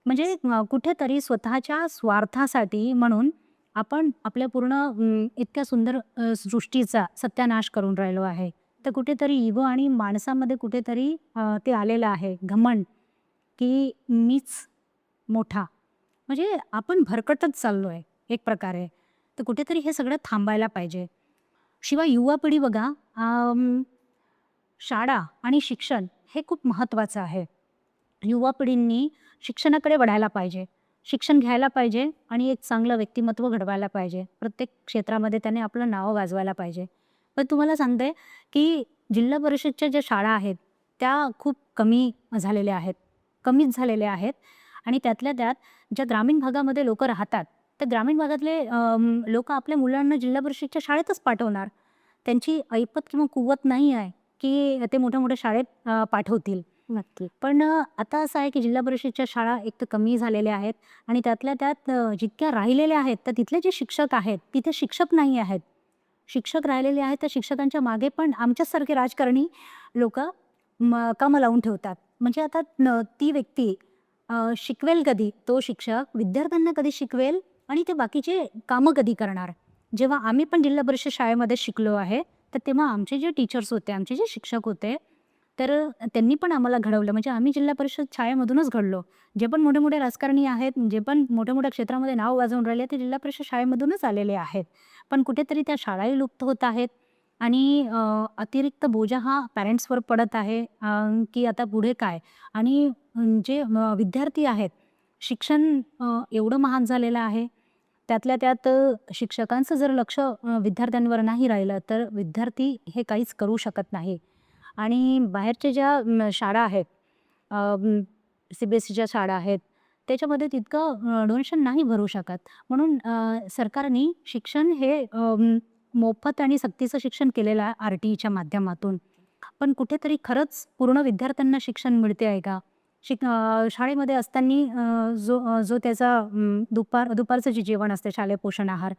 म्हणजे कुठेतरी स्वतःच्या स्वार्थासाठी म्हणून आपण आपल्या पूर्ण इतक्या सुंदर सृष्टीचा सत्यानाश करून राहिलो आहे. तर कुठेतरी इगो आणि माणसामध्ये कुठेतरी ते आलेलं आहे घमंड की मीच मोठा. म्हणजे आपण भरकटत चाललोय एक प्रकारे. तर कुठेतरी हे सगळं थांबायला पाहिजे. शिवाय युवा पिढी बघा, शाळा आणि शिक्षण हे खूप महत्त्वाचं आहे. युवा पिढींनी शिक्षणाकडे वळायला पाहिजे, शिक्षण घ्यायला पाहिजे आणि एक चांगलं व्यक्तिमत्व घडवायला पाहिजे. प्रत्येक क्षेत्रामध्ये त्याने आपलं नाव गाजवायला पाहिजे. पण तुम्हाला सांगते की जिल्हा परिषदच्या ज्या शाळा आहेत त्या खूप कमीच झालेल्या आहेत आणि त्यातल्या त्यात ज्या ग्रामीण भागामध्ये लोक राहतात तर ग्रामीण भागातले लोक आपल्या मुलांना जिल्हा परिषदच्या शाळेतच पाठवणार. त्यांची ऐपत किंवा कुवत नाही आहे की ते मोठ्या मोठ्या शाळेत पाठवतील. नक्की. पण आता असं आहे की जिल्हा परिषदच्या शाळा एक तर कमी झालेल्या आहेत आणि त्यातल्या त्यात जितक्या राहिलेल्या आहेत तर तिथले जे शिक्षक आहेत तिथे शिक्षक नाही आहेत. शिक्षक राहिलेले आहेत तर शिक्षकांच्या मागे पण आमच्यासारखे राजकारणी लोक कामं लावून ठेवतात. म्हणजे आता ती व्यक्ती शिकवेल कधी, तो शिक्षक विद्यार्थ्यांना कधी शिकवेल आणि ते बाकीचे कामं कधी करणार. जेव्हा आम्ही पण जिल्हा परिषद शाळेमध्ये शिकलो आहे तर तेव्हा आमचे जे टीचर्स होते, आमचे जे शिक्षक होते तर त्यांनी पण आम्हाला घडवलं. म्हणजे आम्ही जिल्हा परिषद शाळेमधूनच घडलो. जे पण मोठे मोठे राजकारणी आहेत, जे पण मोठ्या मोठ्या क्षेत्रामध्ये नाव गाजवून राहिले ते जिल्हा परिषद शाळेमधूनच आलेले आहेत. पण कुठेतरी त्या शाळाही लुप्त होत आहेत आणि अतिरिक्त बोजा हा पॅरेंट्सवर पडत आहे की आता पुढे काय. आणि जे विद्यार्थी आहेत, शिक्षण एवढं महाग झालेलं आहे. त्यातल्या त्यात शिक्षकांचं जर लक्ष विद्यार्थ्यांवर नाही राहिलं तर विद्यार्थी हे काहीच करू शकत नाही. आणि बाहेरच्या ज्या शाळा आहेत, CBSEच्या शाळा आहेत त्याच्यामध्ये तितकं डोनेशन नाही भरू शकत. म्हणून सरकारने शिक्षण हे मोफत आणि सक्तीचं शिक्षण केलेलं आहे RTEच्या माध्यमातून. पण कुठेतरी खरंच पूर्ण विद्यार्थ्यांना शिक्षण मिळते आहे का? शाळेमध्ये असताना जो त्याचा दुपारचं जे जेवण असते शालेय पोषण आहार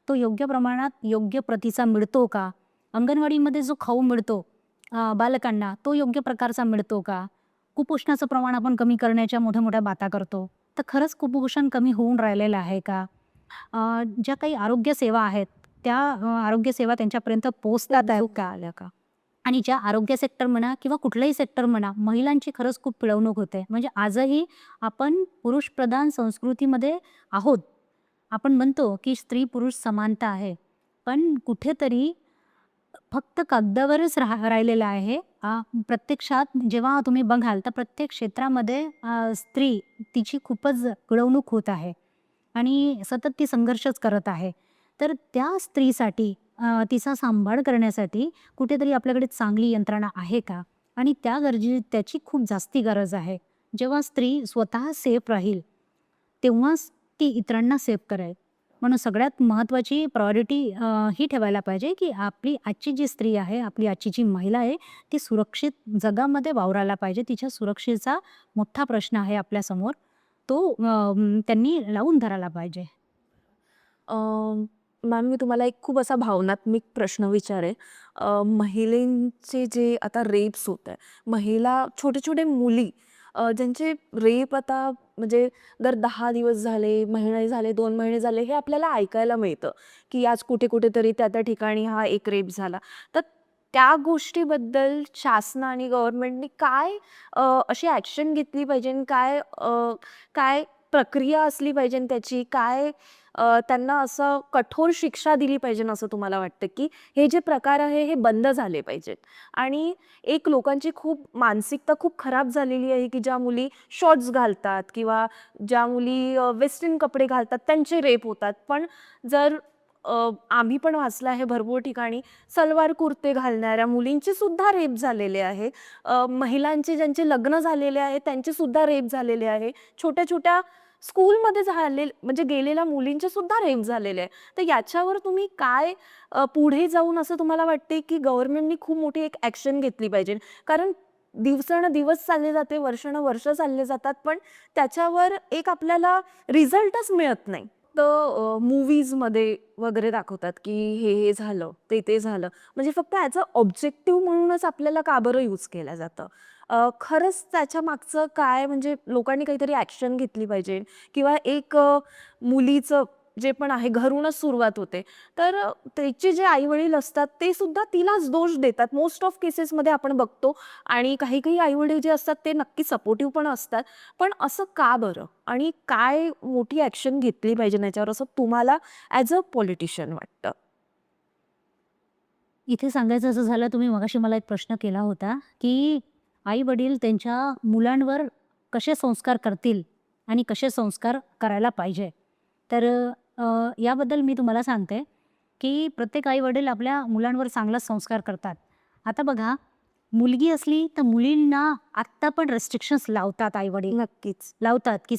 तो योग्य प्रमाणात योग्य प्रतीचा मिळतो का? अंगणवाडीमध्ये जो खाऊ मिळतो बालकांना, तो योग्य प्रकारचा मिळतो का? कुपोषणाचं प्रमाण आपण कमी करण्याच्या मोठ्या मोठ्या बाता करतो, तर खरंच कुपोषण कमी होऊन राहिलेलं आहे का? ज्या काही आरोग्य सेवा आहेत, त्या आरोग्य सेवा त्यांच्यापर्यंत पोहोचतात आहे का? आल्या का? आणि ज्या आरोग्य सेक्टर म्हणा किंवा कुठलंही सेक्टर म्हणा, महिलांची खरंच खूप पिळवणूक होते. म्हणजे आजही आपण पुरुषप्रधान संस्कृतीमध्ये आहोत. आपण म्हणतो की स्त्री पुरुष समानता आहे, पण कुठेतरी फक्त कागदावरच राहिलेलं आहे. प्रत्यक्षात जेव्हा तुम्ही बघाल तर प्रत्येक क्षेत्रामध्ये स्त्री तिची खूपच पिळवणूक होत आहे आणि सतत ती संघर्षच करत आहे. तर त्या स्त्रीसाठी तिचा सांभाळ करण्यासाठी कुठेतरी आपल्याकडे चांगली यंत्रणा आहे का? आणि त्याची खूप जास्ती गरज आहे. जेव्हा स्त्री स्वतः सेफ राहील, तेव्हाच ती इतरांना सेफ करेल. म्हणून सगळ्यात महत्त्वाची प्रायोरिटी ही ठेवायला पाहिजे, की आपली आजची जी स्त्री आहे, आपली आजची जी महिला आहे, ती सुरक्षित जगामध्ये वावरायला पाहिजे. तिच्या सुरक्षेचा मोठा प्रश्न आहे आपल्यासमोर. तो त्यांनी लावून धरायला पाहिजे. मॅम, मी तुम्हाला एक खूप असा भावनात्मक प्रश्न विचारेन. महिलांचे जे आता रेप्स होत आहे, महिला छोटे छोटे मुली ज्यांचे रेप आता म्हणजे दर 10 दिवस झाले, महिने झाले, 2 महिने झाले, हे आपल्याला ऐकायला मिळतं की आज कुठे कुठेतरी त्या त्या ठिकाणी हा एक रेप झाला. तर त्या गोष्टीबद्दल शासन आणि गव्हर्नमेंटनी काय अशी ॲक्शन घेतली पाहिजे, काय प्रक्रिया असली पाहिजे, त्याची काय त्यांना असं कठोर शिक्षा दिली पाहिजे असं तुम्हाला वाटतं, की हे जे प्रकार आहे हे बंद झाले पाहिजेत? आणि एक लोकांची खूप मानसिकता खूप खराब झालेली आहे, की ज्या मुली शॉर्ट्स घालतात किंवा ज्या मुली वेस्टर्न कपडे घालतात त्यांचे रेप होतात. पण जर आम्ही पण वाचलं आहे भरपूर ठिकाणी सलवार कुर्ते घालणाऱ्या मुलींचे सुद्धा रेप झालेले आहे. महिलांचे ज्यांचे लग्न झालेले आहे त्यांचे सुद्धा रेप झालेले आहे. छोट्या छोट्या स्कूलमध्ये म्हणजे गेलेल्या मुलींचे सुद्धा रेप झालेले आहे. तर याच्यावर तुम्ही काय पुढे जाऊन असं तुम्हाला वाटते, की गव्हर्नमेंटनी खूप मोठी एक ॲक्शन घेतली पाहिजे? कारण दिवसानुदिवस चालले जाते, वर्षानुवर्ष चालले जातात, पण त्याच्यावर एक आपल्याला रिझल्टच मिळत नाही. तर मूव्हीजमध्ये वगैरे दाखवतात, की हे झालं, ते झालं. म्हणजे फक्त ॲज अ ऑब्जेक्टिव्ह म्हणूनच आपल्याला का बरं यूज केलं जातं? खरंच त्याच्या मागचं काय, म्हणजे लोकांनी काहीतरी ॲक्शन घेतली पाहिजे किंवा एक मुलीचं जे पण आहे घरूनच सुरुवात होते. तर त्याचे जे आई-वडील असतात ते सुद्धा तिलाच दोष देतात. मोस्ट ऑफ केसेसमध्ये आपण बघतो. आणि काही आई-वडील जे असतात ते नक्की सपोर्टिव्ह पण असतात. पण असं का बरं? आणि काय मोठी ॲक्शन घेतली पाहिजे याच्यावर असं तुम्हाला ॲज अ पॉलिटिशियन वाटतं? इथे सांगायचं असं झालं, तुम्ही मगाशी मला एक प्रश्न केला होता, की आई-वडील त्यांच्या मुलांवर कसे संस्कार करतील आणि कसे संस्कार करायला पाहिजे. तर याबद्दल मी तुम्हाला सांगते, की प्रत्येक आई-वडील आपल्या मुलांवर चांगलाच संस्कार करतात. आता बघा, मुलगी असली तर मुलींना आत्ता पण रिस्ट्रिक्शन्स लावतात आई-वडील. नक्कीच. लावतात, की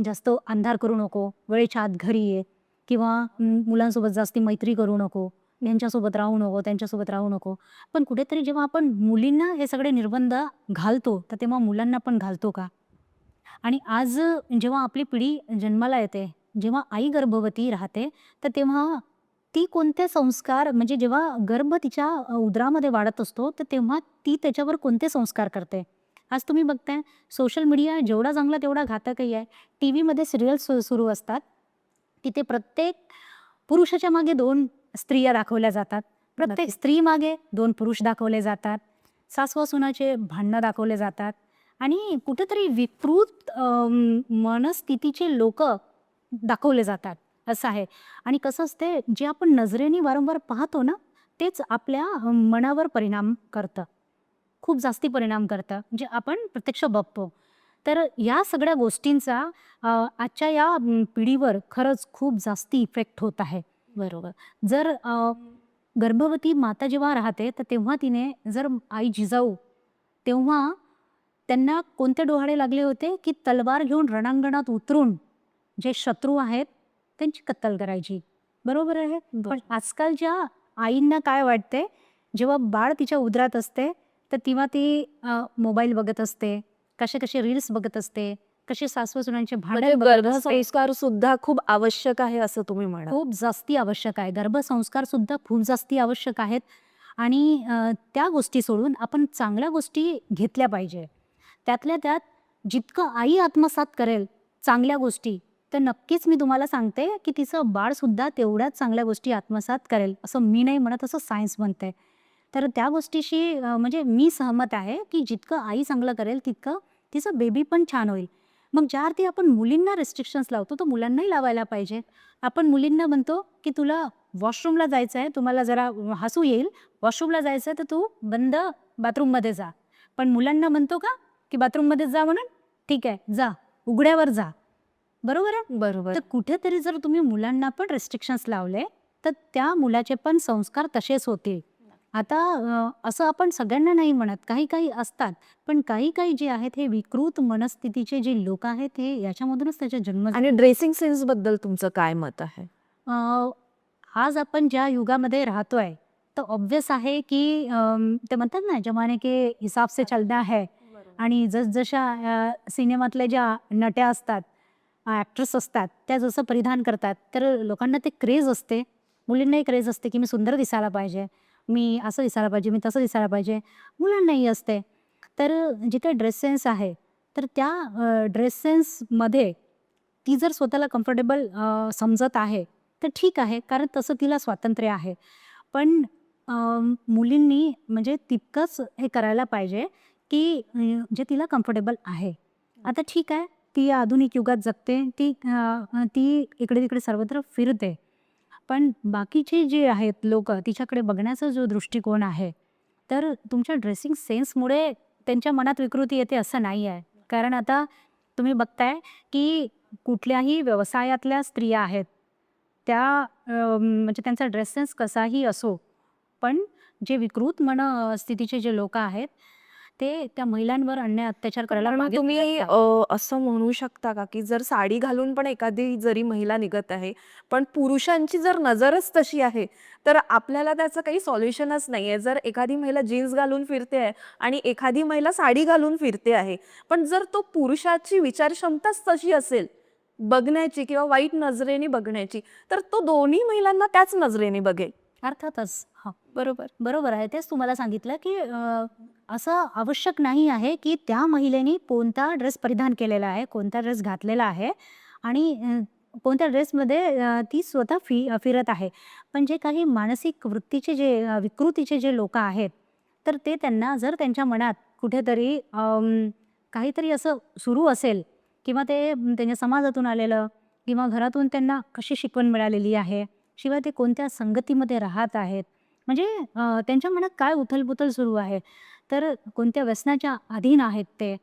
जास्त अंधार करू नको, वेळेच्या आत घरी ये किंवा मुलांसोबत जास्ती मैत्री करू नको, यांच्यासोबत राहू नको, त्यांच्यासोबत राहू नको. पण कुठेतरी जेव्हा आपण मुलींना हे सगळे निर्बंध घालतो, तर तेव्हा मुलांना पण घालतो का? आणि आज जेव्हा आपली पिढी जन्माला येते, जेव्हा आई गर्भवती राहते, तर तेव्हा ती कोणते संस्कार, म्हणजे जेव्हा गर्भ तिच्या उदरामध्ये वाढत असतो, तर तेव्हा ती त्याच्यावर कोणते संस्कार करते? आज तुम्ही बघताय सोशल मीडिया जेवढा चांगला तेवढा घातकही आहे. टीव्हीमध्ये सीरियल्स सुरू असतात. तिथे प्रत्येक पुरुषाच्या मागे 2 स्त्रिया दाखवल्या जातात. प्रत्येक नक्की. स्त्री मागे 2 पुरुष दाखवले जातात. सासवा-सुनाचे भांडणं दाखवले जातात आणि कुठेतरी विकृत मनस्थितीचे लोकं दाखवले जातात, असं आहे. आणि कसं असते, जे आपण नजरेने वारंवार पाहतो ना, तेच आपल्या मनावर परिणाम करतं. खूप जास्ती परिणाम करतं, जे आपण प्रत्यक्ष बघतो. तर या सगळ्या गोष्टींचा आजच्या या पिढीवर खरंच खूप जास्ती इफेक्ट होत आहे. बरोबर. जर गर्भवती माता जेव्हा राहते, तर तेव्हा तिने जर आई जिजाऊ, तेव्हा त्यांना कोणते डोहाळे लागले होते, की तलवार घेऊन रणांगणात उतरून जे शत्रू आहेत, त्यांची कत्तल करायची. बरोबर आहे? बरं. पण आजकालच्या आईंना काय वाटते, जेव्हा बाळ तिच्या उदरात असते, तर तेव्हा ती मोबाईल बघत असते, कसे-कसे रील्स बघत असते, कसे सासू-सुनांचे म्हणजे भांडण बघत असते. गर्भसंस्कार सुद्धा खूप आवश्यक आहे असं तुम्ही म्हणा. खूप जास्ती आवश्यक आहे. गर्भसंस्कार सुद्धा खूप जास्ती आवश्यक आहेत. आणि त्या गोष्टी सोडून आपण चांगल्या गोष्टी घेतल्या पाहिजे. त्यातल्या त्यात जितकं आई आत्मसात करेल चांगल्या गोष्टी, तर नक्कीच मी तुम्हाला सांगते की तिचं बाळसुद्धा तेवढ्याच चांगल्या गोष्टी आत्मसात करेल. असं मी नाही म्हणत, असं सायन्स म्हणते. तर त्या गोष्टीशी म्हणजे मी सहमत आहे की जितकं आई चांगलं करेल तितकं तिचं बेबी पण छान होईल. मग ज्या अर्थी आपण मुलींना रिस्ट्रिक्शन्स लावतो, तर मुलांनाही लावायला पाहिजे. आपण मुलींना म्हणतो की तुला वॉशरूमला जायचं आहे, तुम्हाला जरा हसू येईल, वॉशरूमला जायचं आहे तर तू बंद बाथरूममध्ये जा. पण मुलांना म्हणतो का की बाथरूममध्ये जा म्हणून? ठीक आहे, जा, उघड्यावर जा. बरोबर आहे? बरोबर. तर कुठेतरी जर तुम्ही मुलांना पण रेस्ट्रिक्शन्स लावले, तर त्या मुलाचे पण संस्कार तसेच होतील. आता असं आपण सगळ्यांना नाही म्हणत, काही काही असतात. पण काही काही जे आहेत हे विकृत मनस्थितीचे जे लोक आहेत, हे याच्यामधूनच त्याचा जन्म झाला. आणि ड्रेसिंग सेन्स बद्दल तुमचं काय मत आहे? अ, आज आपण ज्या युगामध्ये राहतोय, तर ऑब्व्हियस आहे की ते म्हणतात ना, जमाने के हिसाब से चलना है. आणि जसजशा सिनेमातल्या ज्या नट्या असतात, ॲक्ट्रेस असतात, त्या जसं परिधान करतात, तर लोकांना ते क्रेज असते. मुलींनाही क्रेज असते की मी सुंदर दिसायला पाहिजे, मी असं दिसायला पाहिजे, मी तसं दिसायला पाहिजे. मुलांनाही असते. तर जिथे ड्रेस सेन्स आहे, तर त्या ड्रेस सेन्समध्ये ती जर स्वतःला कम्फर्टेबल समजत आहे, तर ठीक आहे, कारण तसं तिला स्वातंत्र्य आहे. पण अ, मुलींनी म्हणजे तितकंच हे करायला पाहिजे की जे तिला कम्फर्टेबल आहे. आता ठीक आहे, ती आधुनिक युगात जगते, ती इकडे-तिकडे सर्वत्र फिरते. पण बाकीचे जे आहेत लोकं, तिच्याकडे बघण्याचा जो दृष्टिकोन आहे, तर तुमच्या ड्रेसिंग सेन्समुळे त्यांच्या मनात विकृती येते असं नाही आहे. कारण आता तुम्ही बघताय की कुठल्याही व्यवसायातल्या स्त्रिया आहेत, त्या म्हणजे त्यांचा ड्रेस सेन्स कसाही असो, पण जे विकृत मनस्थितीचे जे लोकं आहेत, ते त्या महिलांवर अन्याय अत्याचार करायला पण मागे तुम्ही नसतात. असं म्हणू शकता का, की जर साडी घालून पण एखादी जरी महिला निघत आहे, पण पुरुषांची जर नजरच तशी आहे, तर आपल्याला त्याचं काही सॉल्युशनच नाहीये. जर एखादी महिला जीन्स घालून फिरते आहे आणि एखादी महिला साडी घालून फिरते आहे, पण जर तो पुरुषाची विचारक्षमताच तशी असेल बघण्याची किंवा वाईट नजरेने बघण्याची, तर तो दोन्ही महिलांना त्याच नजरेने बघेल. अर्थातच. हां. बरोबर. बरोबर आहे. तेच तुम्हाला सांगितलं, की असं आवश्यक नाही आहे, की त्या महिलेने कोणता ड्रेस परिधान केलेला आहे, कोणता ड्रेस घातलेला आहे आणि कोणत्या ड्रेसमध्ये ती स्वतः फिरत आहे. पण जे काही मानसिक वृत्तीचे जे विकृतीचे जे लोकं आहेत, तर ते त्यांना जर त्यांच्या मनात कुठेतरी काहीतरी असं सुरू असेल किंवा ते त्यांच्या समाजातून आलेलं किंवा घरातून त्यांना कशी शिकवण मिळालेली आहे, शिवाय ते कोणत्या संगतीमध्ये राहत आहेत, म्हणजे त्यांच्या मनात काय उथलपुथल सुरू आहे, तर कोणत्या व्यसनाच्या अधीन आहेत ते,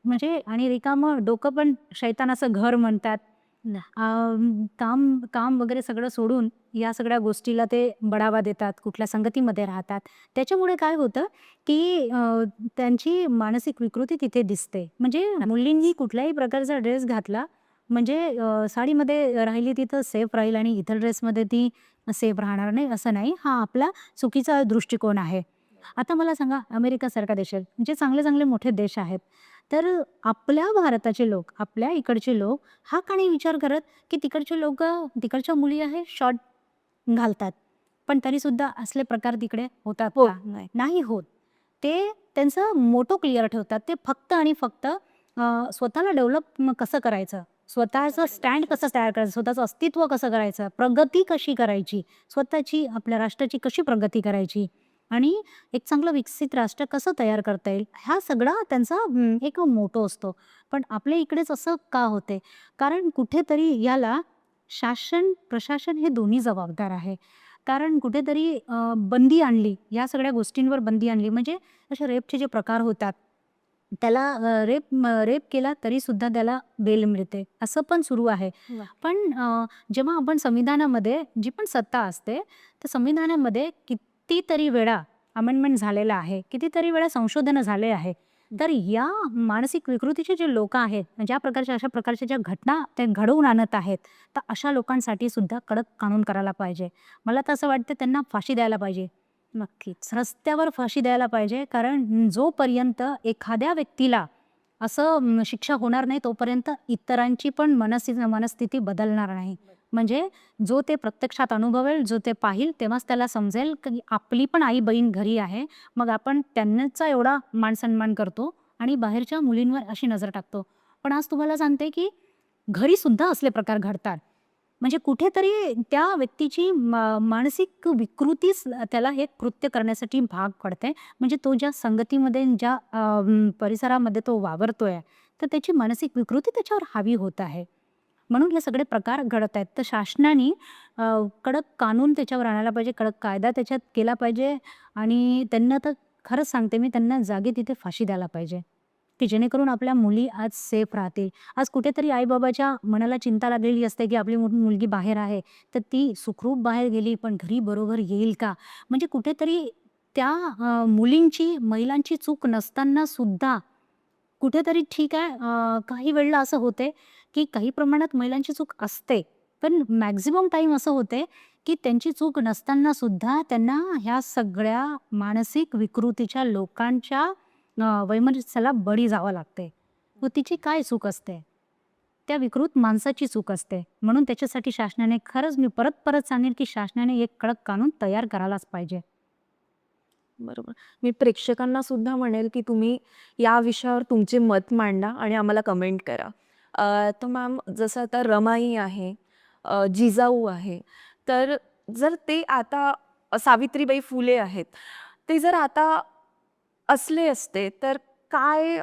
म्हणजे आणि रिकामं डोकं पण शैतानाचं घर म्हणतात. काम काम वगैरे सगळं सोडून या सगळ्या गोष्टीला ते बढावा देतात, कुठल्या संगतीमध्ये राहतात. त्याच्यामुळे काय होतं, की त्यांची मानसिक विकृती तिथे दिसते. म्हणजे मुलींनी कुठल्याही प्रकारचा ड्रेस घातला म्हणजे साडीमध्ये राहिली तिथं सेफ राहील आणि इतर ड्रेसमध्ये ती सेफ राहणार नाही, असं नाही. हा आपला चुकीचा दृष्टिकोन आहे. आता मला सांगा, अमेरिकासारखा देश आहे, जे चांगले-चांगले मोठे देश आहेत. तर आपल्या भारताचे लोक, आपल्या इकडचे लोक हा का नाही विचार करत, की तिकडचे लोकं, तिकडच्या मुली आहेत शॉर्ट घालतात. पण तरीसुद्धा असले प्रकार तिकडे होतात होत का? नाही. नाही होत. ते त्यांचं मोटो क्लिअर ठेवतात. ते फक्त आणि फक्त स्वतःला डेव्हलप कसं करायचं, स्वतःचं स्टँड कसं तयार करायचं, स्वतःचं अस्तित्व कसं करायचं, प्रगती कशी करायची, स्वतःची आपल्या राष्ट्राची कशी प्रगती करायची आणि एक चांगलं विकसित राष्ट्र कसं तयार करता येईल, हा सगळा त्यांचा एक मोटो असतो. पण आपल्या इकडेच असं का होते? कारण कुठेतरी याला शासन, प्रशासन हे दोन्ही जबाबदार आहे. कारण कुठेतरी बंदी आणली, या सगळ्या गोष्टींवर बंदी आणली. म्हणजे असे रेपचे जे प्रकार होतात, त्याला रेप केला तरीसुद्धा त्याला बेल मिळते, असं पण सुरू आहे. वाह! पण जेव्हा आपण संविधानामध्ये जी पण सत्ता असते, तर संविधानामध्ये कितीतरी वेळा अमेंडमेंट झालेला आहे, कितीतरी वेळा संशोधनं झाले आहे. तर या मानसिक विकृतीचे जे लोकं आहेत, ज्या प्रकारच्या अशा प्रकारच्या ज्या घटना ते घडवून आणत आहेत, तर अशा लोकांसाठी सुद्धा कडक कानून करायला पाहिजे. मला तर असं वाटतं त्यांना फाशी द्यायला पाहिजे. नक्कीच. रस्त्यावर फाशी द्यायला पाहिजे. कारण जोपर्यंत एखाद्या व्यक्तीला असं शिक्षा होणार नाही, तोपर्यंत इतरांची पण मनस्थिती बदलणार नाही. म्हणजे जो ते प्रत्यक्षात अनुभवेल, जो ते पाहील, तेव्हाच त्याला समजेल की आपली पण आई बहीण घरी आहे. मग आपण त्यांचा एवढा मान-सन्मान करतो आणि बाहेरच्या मुलींवर अशी नजर टाकतो. पण आज तुम्हाला सांगते की घरी सुद्धा असले प्रकार घडतात. म्हणजे कुठेतरी त्या व्यक्तीची मानसिक विकृतीच त्याला हे कृत्य करण्यासाठी भाग पडते. म्हणजे तो ज्या संगतीमध्ये, ज्या परिसरामध्ये तो वावरतोय, तर त्याची मानसिक विकृती त्याच्यावर हावी होत आहे. म्हणून हे सगळे प्रकार घडत आहेत. तर शासनाने कडक कानून त्याच्यावर आणायला पाहिजे, कडक कायदा त्याच्यात केला पाहिजे आणि त्यांना तर खरंच सांगते मी, त्यांना जागी तिथे फाशी द्यायला पाहिजे, की जेणेकरून आपल्या मुली आज सेफ राहतील. आज कुठेतरी आई-बाबाच्या मनाला चिंता लागलेली असते, की आपली मुलगी बाहेर आहे, तर ती सुखरूप बाहेर गेली, पण घरी बरोबर येईल का? म्हणजे कुठेतरी त्या मुलींची, महिलांची चूक नसताना सुद्धा कुठेतरी ठीक आहे, काही वेळेला असं होते, की काही प्रमाणात महिलांची चूक असते. पण मॅक्सिमम टाईम असं होते, की त्यांची चूक नसताना सुद्धा त्यांना ह्या सगळ्या मानसिक विकृतीच्या लोकांच्या वैमनस्याला बळी जावं लागते. मग तिची काय चूक असते? त्या विकृत माणसाची चूक असते. म्हणून त्याच्यासाठी शासनाने, खरंच मी परत सांगेन, की शासनाने एक कडक कानून तयार करायलाच पाहिजे. बरोबर. मी प्रेक्षकांना सुद्धा म्हणेल, की तुम्ही या विषयावर तुमचे मत मांडा आणि आम्हाला कमेंट करा. तर मॅम, जसं आता रमाई आहे, जिजाऊ आहे, तर जर ते आता सावित्रीबाई फुले आहेत, ते जर आता असले असते, तर काय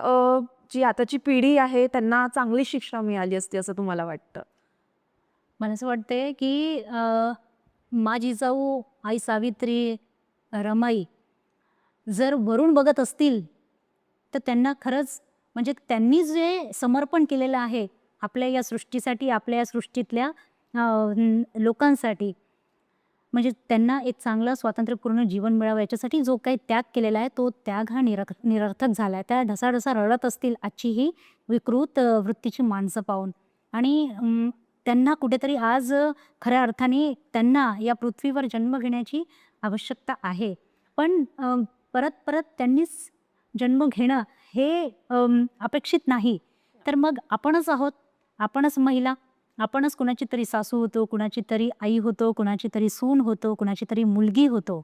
जी आताची पिढी आहे त्यांना चांगली शिक्षा मिळाली असती असं तुम्हाला वाटतं? मला असं वाटते, की मा जिजाऊ, आई सावित्री, रमाई जर वरून बघत असतील, तर त्यांना खरंच, म्हणजे त्यांनी जे समर्पण केलेलं आहे आपल्या या सृष्टीसाठी, आपल्या या सृष्टीतल्या लोकांसाठी, म्हणजे त्यांना एक चांगलं स्वातंत्र्यपूर्ण जीवन मिळावं याच्यासाठी जो काही त्याग केलेला आहे, तो त्याग हा निरर्थक झाला आहे. त्या ढसाढसा रडत असतील आजची ही विकृत वृत्तीची माणसं पाहून. आणि त्यांना कुठेतरी आज खऱ्या अर्थाने त्यांना या पृथ्वीवर जन्म घेण्याची आवश्यकता आहे. पण परत त्यांनीच जन्म घेणं हे अपेक्षित नाही. तर मग आपणच आहोत, आपणच महिला, आपणच कुणाची तरी सासू होतो, कुणाची तरी आई होतो, कुणाची तरी सून होतो, कुणाची तरी मुलगी होतो.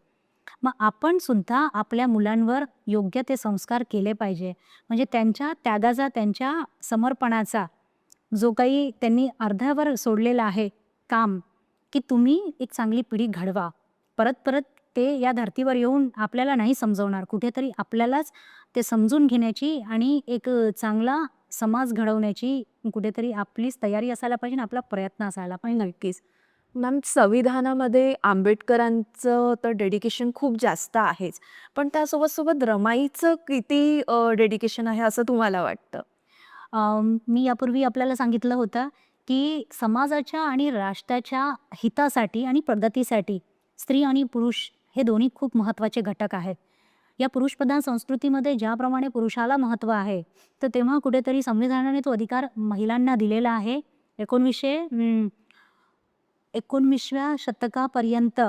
मग आपण सुद्धा आपल्या मुलांवर योग्य ते संस्कार केले पाहिजे. म्हणजे त्यांच्या त्यागाचा, त्यांच्या समर्पणाचा जो काही त्यांनी अर्ध्यावर सोडलेला आहे काम, की तुम्ही एक चांगली पिढी घडवा. परत ते या धर्तीवर येऊन आपल्याला नाही समजवणार. कुठेतरी आपल्यालाच ते समजून घेण्याची आणि एक चांगला समाज घडवण्याची कुठेतरी आपलीच तयारी असायला पाहिजे आणि आपला प्रयत्न असायला पाहिजे. नक्कीच. मॅम, संविधानामध्ये आंबेडकरांचं तर डेडिकेशन खूप जास्त आहेच. पण त्यासोबत रमाईचं किती डेडिकेशन आहे असं तुम्हाला वाटतं? मी यापूर्वी आपल्याला सांगितलं होतं, की समाजाच्या आणि राष्ट्राच्या हितासाठी आणि प्रगतीसाठी स्त्री आणि पुरुष हे दोन्ही खूप महत्त्वाचे घटक आहेत. या पुरुषप्रधान संस्कृतीमध्ये ज्याप्रमाणे पुरुषाला महत्त्व आहे, तर तेव्हा कुठेतरी संविधानाने तो अधिकार महिलांना दिलेला आहे. 19व्या शतकापर्यंत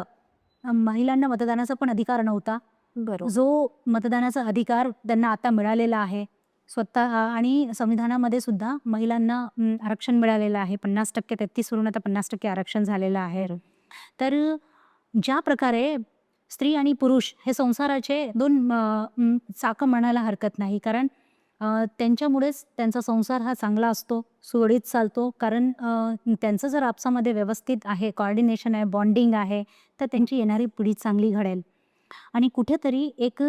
महिलांना मतदानाचा पण अधिकार नव्हता. बरोबर. जो मतदानाचा अधिकार त्यांना आता मिळालेला आहे. स्वतः आणि संविधानामध्ये सुद्धा महिलांना आरक्षण मिळालेलं आहे. 50% 33 वरून आता 50% आरक्षण झालेलं आहे. तर ज्या प्रकारे स्त्री आणि पुरुष हे संसाराचे 2 चाकं म्हणायला हरकत नाही. कारण त्यांच्यामुळेच त्यांचा संसार हा चांगला असतो, सुरळीत चालतो. कारण त्यांचं जर आपसामध्ये व्यवस्थित आहे, कोऑर्डिनेशन आहे, बॉन्डिंग आहे, तर त्यांची येणारी पिढी चांगली घडेल आणि कुठेतरी एक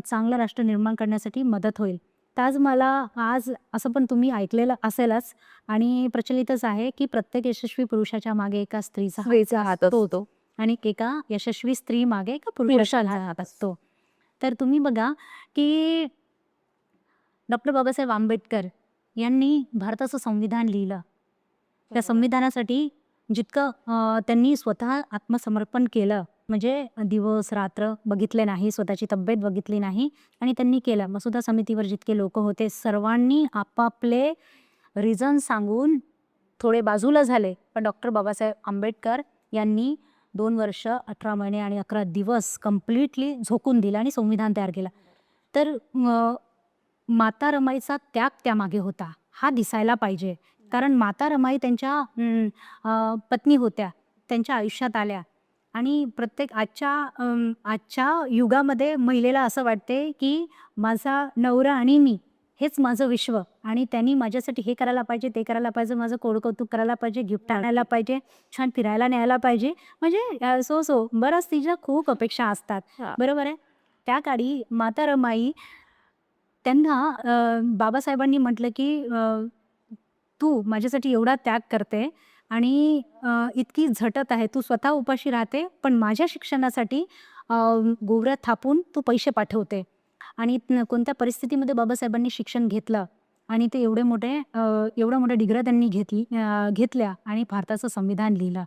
चांगलं राष्ट्र निर्माण करण्यासाठी मदत होईल. तर आज असं पण तुम्ही ऐकलेलं असेलच आणि प्रचलितच आहे, की प्रत्येक यशस्वी पुरुषाच्या मागे एका स्त्रीचा स्त्रीचा हात असतो असतो. आणि एका यशस्वी स्त्री मागे एका पुरुषाचा हात असतो. तर तुम्ही बघा, की डॉक्टर बाबासाहेब आंबेडकर यांनी भारताचं संविधान लिहिलं. त्या संविधानासाठी जितकं त्यांनी स्वतः आत्मसमर्पण केलं, म्हणजे दिवस रात्र बघितले नाही, स्वतःची तब्येत बघितली नाही आणि त्यांनी केलं. मसुदा समितीवर जितके लोक होते, सर्वांनी आपापले रिझन सांगून थोडे बाजूला झाले. पण डॉक्टर बाबासाहेब आंबेडकर यांनी 2 वर्ष, 18 महिने आणि 11 दिवस कम्प्लिटली झोकून दिलं आणि संविधान तयार केलं. तर माता रमाईचा त्याग त्यामागे होता, हा दिसायला पाहिजे. कारण माता रमाई त्यांच्या पत्नी होत्या, त्यांच्या आयुष्यात आल्या आणि प्रत्येक आजच्या युगामध्ये महिलेला असं वाटते की माझा नवरा आणि मी हेच माझं विश्व आणि त्यांनी माझ्यासाठी हे करायला पाहिजे, ते करायला पाहिजे, माझं कोडकौतुक करायला पाहिजे, गिफ्ट आणायला पाहिजे, छान फिरायला न्यायला पाहिजे. म्हणजे बरंच तिच्या खूप अपेक्षा असतात. हां. बरोबर आहे. त्या काळी माता रमाई त्यांना बाबासाहेबांनी म्हटलं की तू माझ्यासाठी एवढा त्याग करते आणि इतकी झटत आहे, तू स्वतः उपाशी राहते, पण माझ्या शिक्षणासाठी गोवऱ्यात थापून तू पैसे पाठवते. आणि कोणत्या परिस्थितीमध्ये बाबासाहेबांनी शिक्षण घेतलं आणि ते एवढ्या मोठ्या डिग्र्या त्यांनी घेतल्या आणि भारताचं संविधान लिहिलं.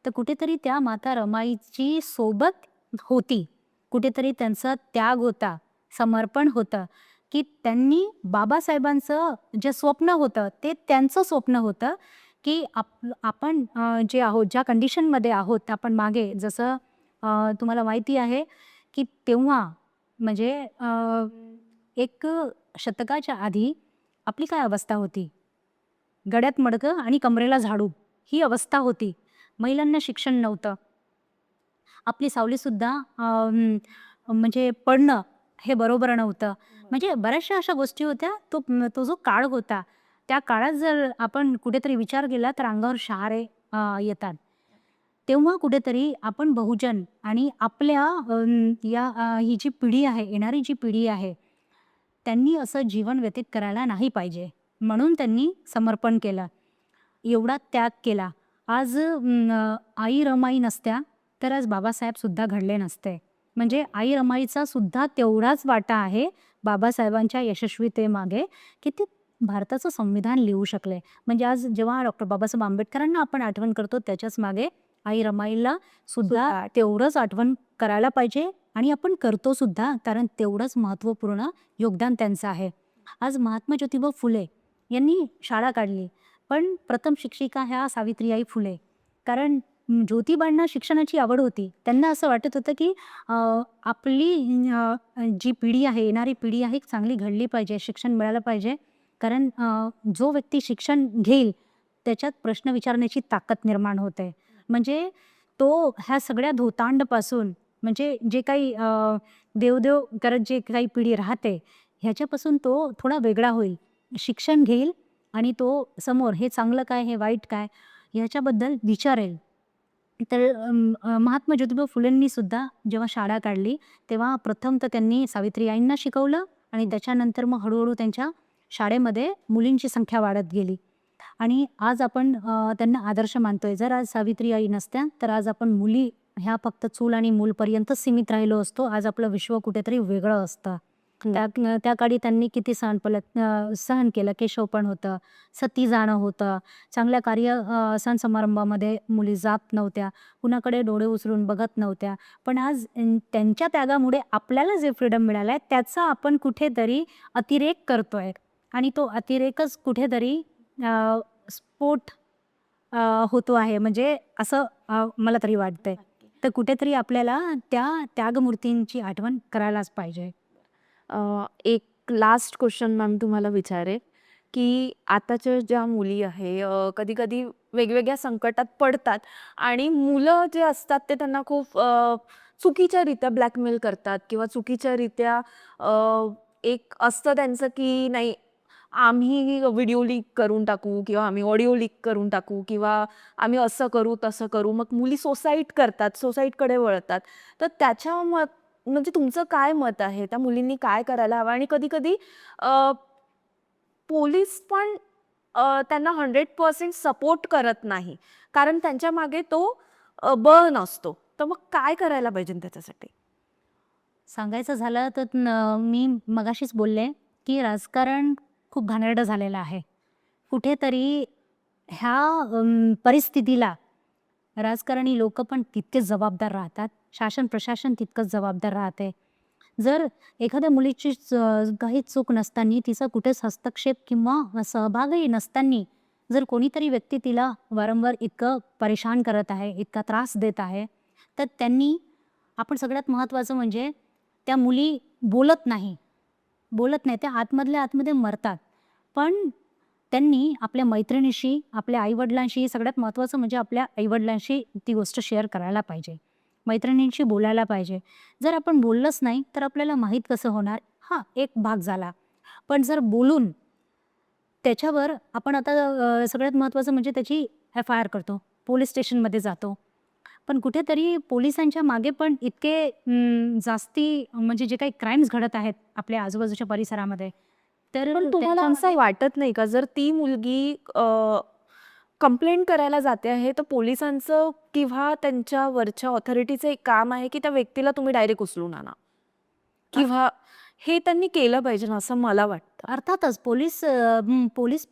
तर कुठेतरी त्या माता रमाईची सोबत होती. कुठेतरी त्यांचा त्याग होता, समर्पण होतं, की त्यांनी बाबासाहेबांचं जे स्वप्न होतं ते त्यांचं स्वप्न होतं, की आपण जे आहोत, ज्या कंडिशनमध्ये आहोत आपण मागे जसं तुम्हाला माहिती आहे, की तेव्हा म्हणजे एक शतकाच्या आधी आपली काय अवस्था होती? गळ्यात मडकं आणि कमरेला झाडू ही अवस्था होती. महिलांना शिक्षण नव्हतं. आपली सावलीसुद्धा म्हणजे पडणं हे बरोबर नव्हतं. म्हणजे बऱ्याचशा अशा गोष्टी होत्या. तो जो काळ होता, त्या काळात जर आपण कुठेतरी विचार केला तर अंगावर शहारे येतात. तेव्हा कुठेतरी आपण बहुजन आणि आपल्या ही जी पिढी आहे, येणारी जी पिढी आहे, त्यांनी असं जीवन व्यतीत करायला नाही पाहिजे. म्हणून त्यांनी समर्पण केलं. एवढा त्याग केला. आज आई रमाई नसत्या, तर आज बाबासाहेब सुद्धा घडले नसते. म्हणजे आई रमाईचा सुद्धा तेवढाच वाटा आहे बाबासाहेबांच्या यशस्वीतेमागे, की ते भारताचं संविधान लिहू शकले. म्हणजे आज जेव्हा डॉक्टर बाबासाहेब आंबेडकरांना आपण आठवण करतो, त्याच्याच मागे आई रमाईला सुद्धा तेवढंच आठवण करायला पाहिजे आणि आपण करतो सुद्धा, कारण तेवढंच महत्त्वपूर्ण योगदान त्यांचं आहे. आज महात्मा ज्योतिबा फुले यांनी शाळा काढली, पण प्रथम शिक्षिका ह्या सावित्रीबाई फुले. कारण ज्योतिबांना शिक्षणाची आवड होती. त्यांना असं वाटत होतं की आपली जी पिढी आहे, येणारी पिढी आहे, चांगली घडली पाहिजे, शिक्षण मिळालं पाहिजे. कारण जो व्यक्ती शिक्षण घेईल, त्याच्यात प्रश्न विचारण्याची ताकद निर्माण होते. म्हणजे तो ह्या सगळ्या धोतांडपासून म्हणजे जे काही देवदेव करत जे काही पिढी राहते, ह्याच्यापासून तो थोडा वेगळा होईल. शिक्षण घेईल आणि तो समोर हे चांगलं काय, हे वाईट काय, ह्याच्याबद्दल विचारेल. तर महात्मा ज्योतिबा फुलेंनी सुद्धा जेव्हा शाळा काढली, तेव्हा प्रथम तर त्यांनी सावित्रीबाईंना शिकवलं आणि त्याच्यानंतर मग हळूहळू त्यांच्या शाळेमध्ये मुलींची संख्या वाढत गेली. आणि आज आपण त्यांना आदर्श मानतोय. जर आज सावित्रीबाई नसत्या, तर आज आपण मुली ह्या फक्त चूल आणि मूलपर्यंतच सीमित राहिलो असतो. आज आपलं विश्व कुठेतरी वेगळं असतं. त्या काळी त्यांनी किती सहन केलं. केशवपण होतं, सती जाणं होतं, चांगल्या सण समारंभामध्ये मुली जात नव्हत्या, कुणाकडे डोळे उचलून बघत नव्हत्या. पण आज त्यांच्या त्यागामुळे आपल्याला जे फ्रीडम मिळालं आहे, त्याचा आपण कुठेतरी अतिरेक करतोय आणि तो अतिरेकच कुठेतरी स्फोट होतो आहे. म्हणजे असं मला तरी वाटतंय. तर कुठेतरी आपल्याला त्या त्यागमूर्तींची आठवण करायलाच पाहिजे. एक लास्ट क्वेश्चन मॅम तुम्हाला विचारेन, की आताच्या ज्या मुली आहे कधी-कधी वेगवेगळ्या संकटात पडतात आणि मुलं जे असतात ते त्यांना खूप चुकीच्यारीत्या ब्लॅकमेल करतात किंवा चुकीच्यारीत्या एक असतं त्यांचं, की नाही आम्ही व्हिडिओ लीक करून टाकू किंवा आम्ही ऑडिओ लीक करून टाकू किंवा आम्ही असं करू, तसं करू. मग मुली सुसाईड करतात, सुसाईडकडे वळतात. तर त्याच्या म्हणजे तुमचं काय मत आहे? त्या मुलींनी काय करायला हवं? आणि कधी-कधी पोलीस पण त्यांना 100% सपोर्ट करत नाही. कारण त्यांच्या मागे तो बळ नसतो. तर मग काय करायला पाहिजे त्याच्यासाठी? सांगायचं झालं तर मी मगाशीच बोलले, की राजकारण खूप घाणेरडं झालेलं आहे. कुठेतरी ह्या परिस्थितीला राजकारणी लोकं पण तितकेच जबाबदार राहतात. शासन प्रशासन तितकंच जबाबदार राहते. जर एखाद्या मुलीची काही चूक नसताना, तिचा कुठेच हस्तक्षेप किंवा सहभागही नसताना जर कोणीतरी व्यक्ती तिला वारंवार इतकं परेशान करत आहे, इतका त्रास देत आहे, तर आपण सगळ्यात महत्त्वाचं म्हणजे त्या मुली बोलत नाही. बोलत नाही. त्या आतमधल्या आतमध्ये मरतात. पण त्यांनी आपल्या मैत्रिणीशी, आपल्या आई-वडिलांशी, सगळ्यात महत्त्वाचं म्हणजे आपल्या आई-वडिलांशी ती गोष्ट शेअर करायला पाहिजे. मैत्रिणींशी बोलायला पाहिजे. जर आपण बोललोच नाही, तर आपल्याला माहीत कसं होणार? हां, एक भाग झाला. पण जर बोलून त्याच्यावर आपण आता सगळ्यात महत्त्वाचं म्हणजे त्याची एफ-आय-आर करतो. पोलीस स्टेशनमध्ये जातो. पण कुठेतरी पोलिसांच्या मागे पण इतके जास्ती म्हणजे जे काही क्राईम्स घडत आहेत आपल्या आजूबाजूच्या परिसरामध्ये, तर पण तुम्हाला असं वाटत नाही का, जर ती मुलगी कंप्लेंट करायला जाते आहे, तर पोलिसांचं किंवा त्यांच्या वरच्या ऑथॉरिटीचं एक काम आहे, की त्या व्यक्तीला तुम्ही डायरेक्ट उचलून आणा किंवा हे त्यांनी केलं पाहिजे ना, असं मला वाटतं. अर्थातच पोलीस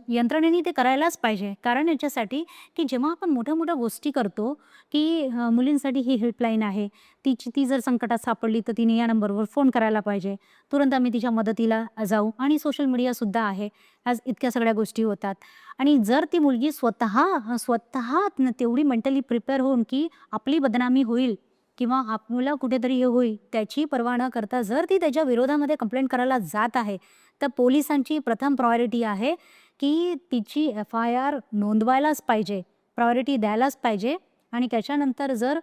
यंत्रणेने ते करायलाच पाहिजे. कारण याच्यासाठी की जेव्हा आपण मोठ्या-मोठ्या गोष्टी करतो, की मुलींसाठी ही हेल्पलाईन आहे. ती जर संकटात सापडली तर तिने या नंबरवर फोन करायला पाहिजे. तुरंत आम्ही तिच्या मदतीला जाऊ आणि सोशल मीडियासुद्धा आहे. आज इतक्या सगळ्या गोष्टी होतात. आणि जर ती मुलगी स्वतः तेवढी मेंटली प्रिपेअर होऊन की आपली बदनामी होईल किंवा आपल्याला कुठेतरी हे होईल त्याची पर्वा न करता जर ती त्याच्या विरोधामध्ये कंप्लेंट करायला जात आहे, तर पोलिसांची प्रथम प्रायोरिटी आहे की तिची एफ-आय-आर नोंदवायलाच पाहिजे. प्रायोरिटी द्यायलाच पाहिजे आणि त्याच्यानंतर जर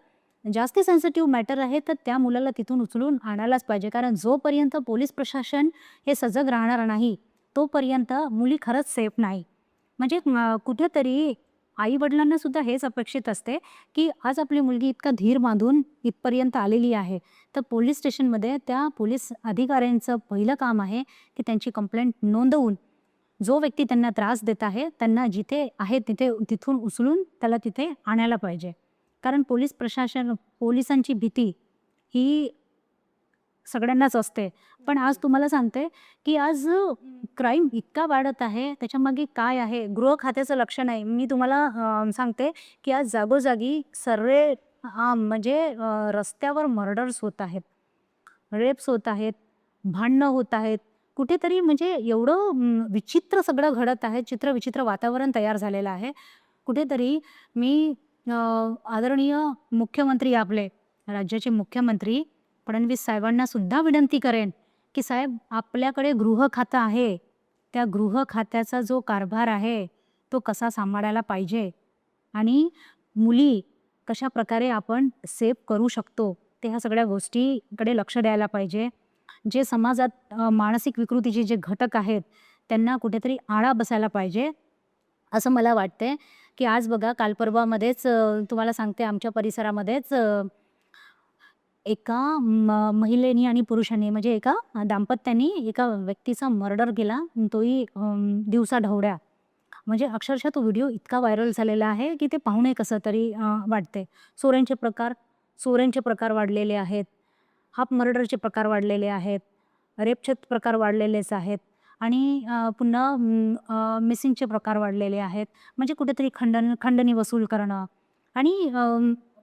जास्ती सेन्सिटिव्ह मॅटर आहे, तर त्या मुलाला तिथून उचलून आणायलाच पाहिजे. कारण जोपर्यंत पोलीस प्रशासन हे सजग राहणार नाही, तोपर्यंत मुली खरंच सेफ नाही. म्हणजे कुठेतरी आई-वडिलांना सुद्धा हेच अपेक्षित असते, की आज आपली मुलगी इतका धीर बांधून इथपर्यंत आलेली आहे. तर पोलीस स्टेशनमध्ये त्या पोलीस अधिकाऱ्यांचं पहिलं काम आहे, की त्यांची कंप्लेंट नोंदवून जो व्यक्ती त्यांना त्रास देत आहे, त्यांना जिथे आहे तिथून उचलून त्याला तिथे आणायला पाहिजे. कारण पोलिसांची भीती ही सगळ्यांनाच असते. पण आज तुम्हाला सांगते, की आज क्राईम इतका वाढत आहे, त्याच्यामागे काय आहे? गृह खात्याचं लक्ष नाही. मी तुम्हाला सांगते, की आज जागोजागी म्हणजे रस्त्यावर मर्डर्स होत आहेत, रेप्स होत आहेत, भांडणं होत आहेत. कुठेतरी म्हणजे एवढं विचित्र सगळं घडत आहे, चित्रविचित्र वातावरण तयार झालेलं आहे. कुठेतरी मी आदरणीय मुख्यमंत्री आपले, राज्याचे मुख्यमंत्री फडणवीस साहेबांना सुद्धा विनंती करेन, की साहेब आपल्याकडे गृह खातं आहे. त्या गृह खात्याचा जो कारभार आहे, तो कसा सांभाळायला पाहिजे आणि मुली कशाप्रकारे आपण सेव्ह करू शकतो, ते ह्या सगळ्या गोष्टीकडे लक्ष द्यायला पाहिजे. जे समाजात मानसिक विकृतीचे जे घटक आहेत, त्यांना कुठेतरी आळा बसायला पाहिजे, असं मला वाटतंय. की आज बघा काल परवामध्येच तुम्हाला सांगते आमच्या परिसरामध्येच एका महिलेनी आणि पुरुषांनी म्हणजे एका दाम्पत्यानी एका व्यक्तीचा मर्डर केला, तोही दिवसाढवळ्या. म्हणजे अक्षरशः तो व्हिडिओ इतका व्हायरल झालेला आहे, की ते पाहूनही कसं तरी वाटते. चोऱ्यांचे प्रकार वाढलेले आहेत. हाफ मर्डरचे प्रकार वाढलेले आहेत. रेपचे प्रकार वाढलेलेच आहेत आणि पुन्हा मिसिंगचे प्रकार वाढलेले आहेत. म्हणजे कुठेतरी खंडणी वसूल करणं आणि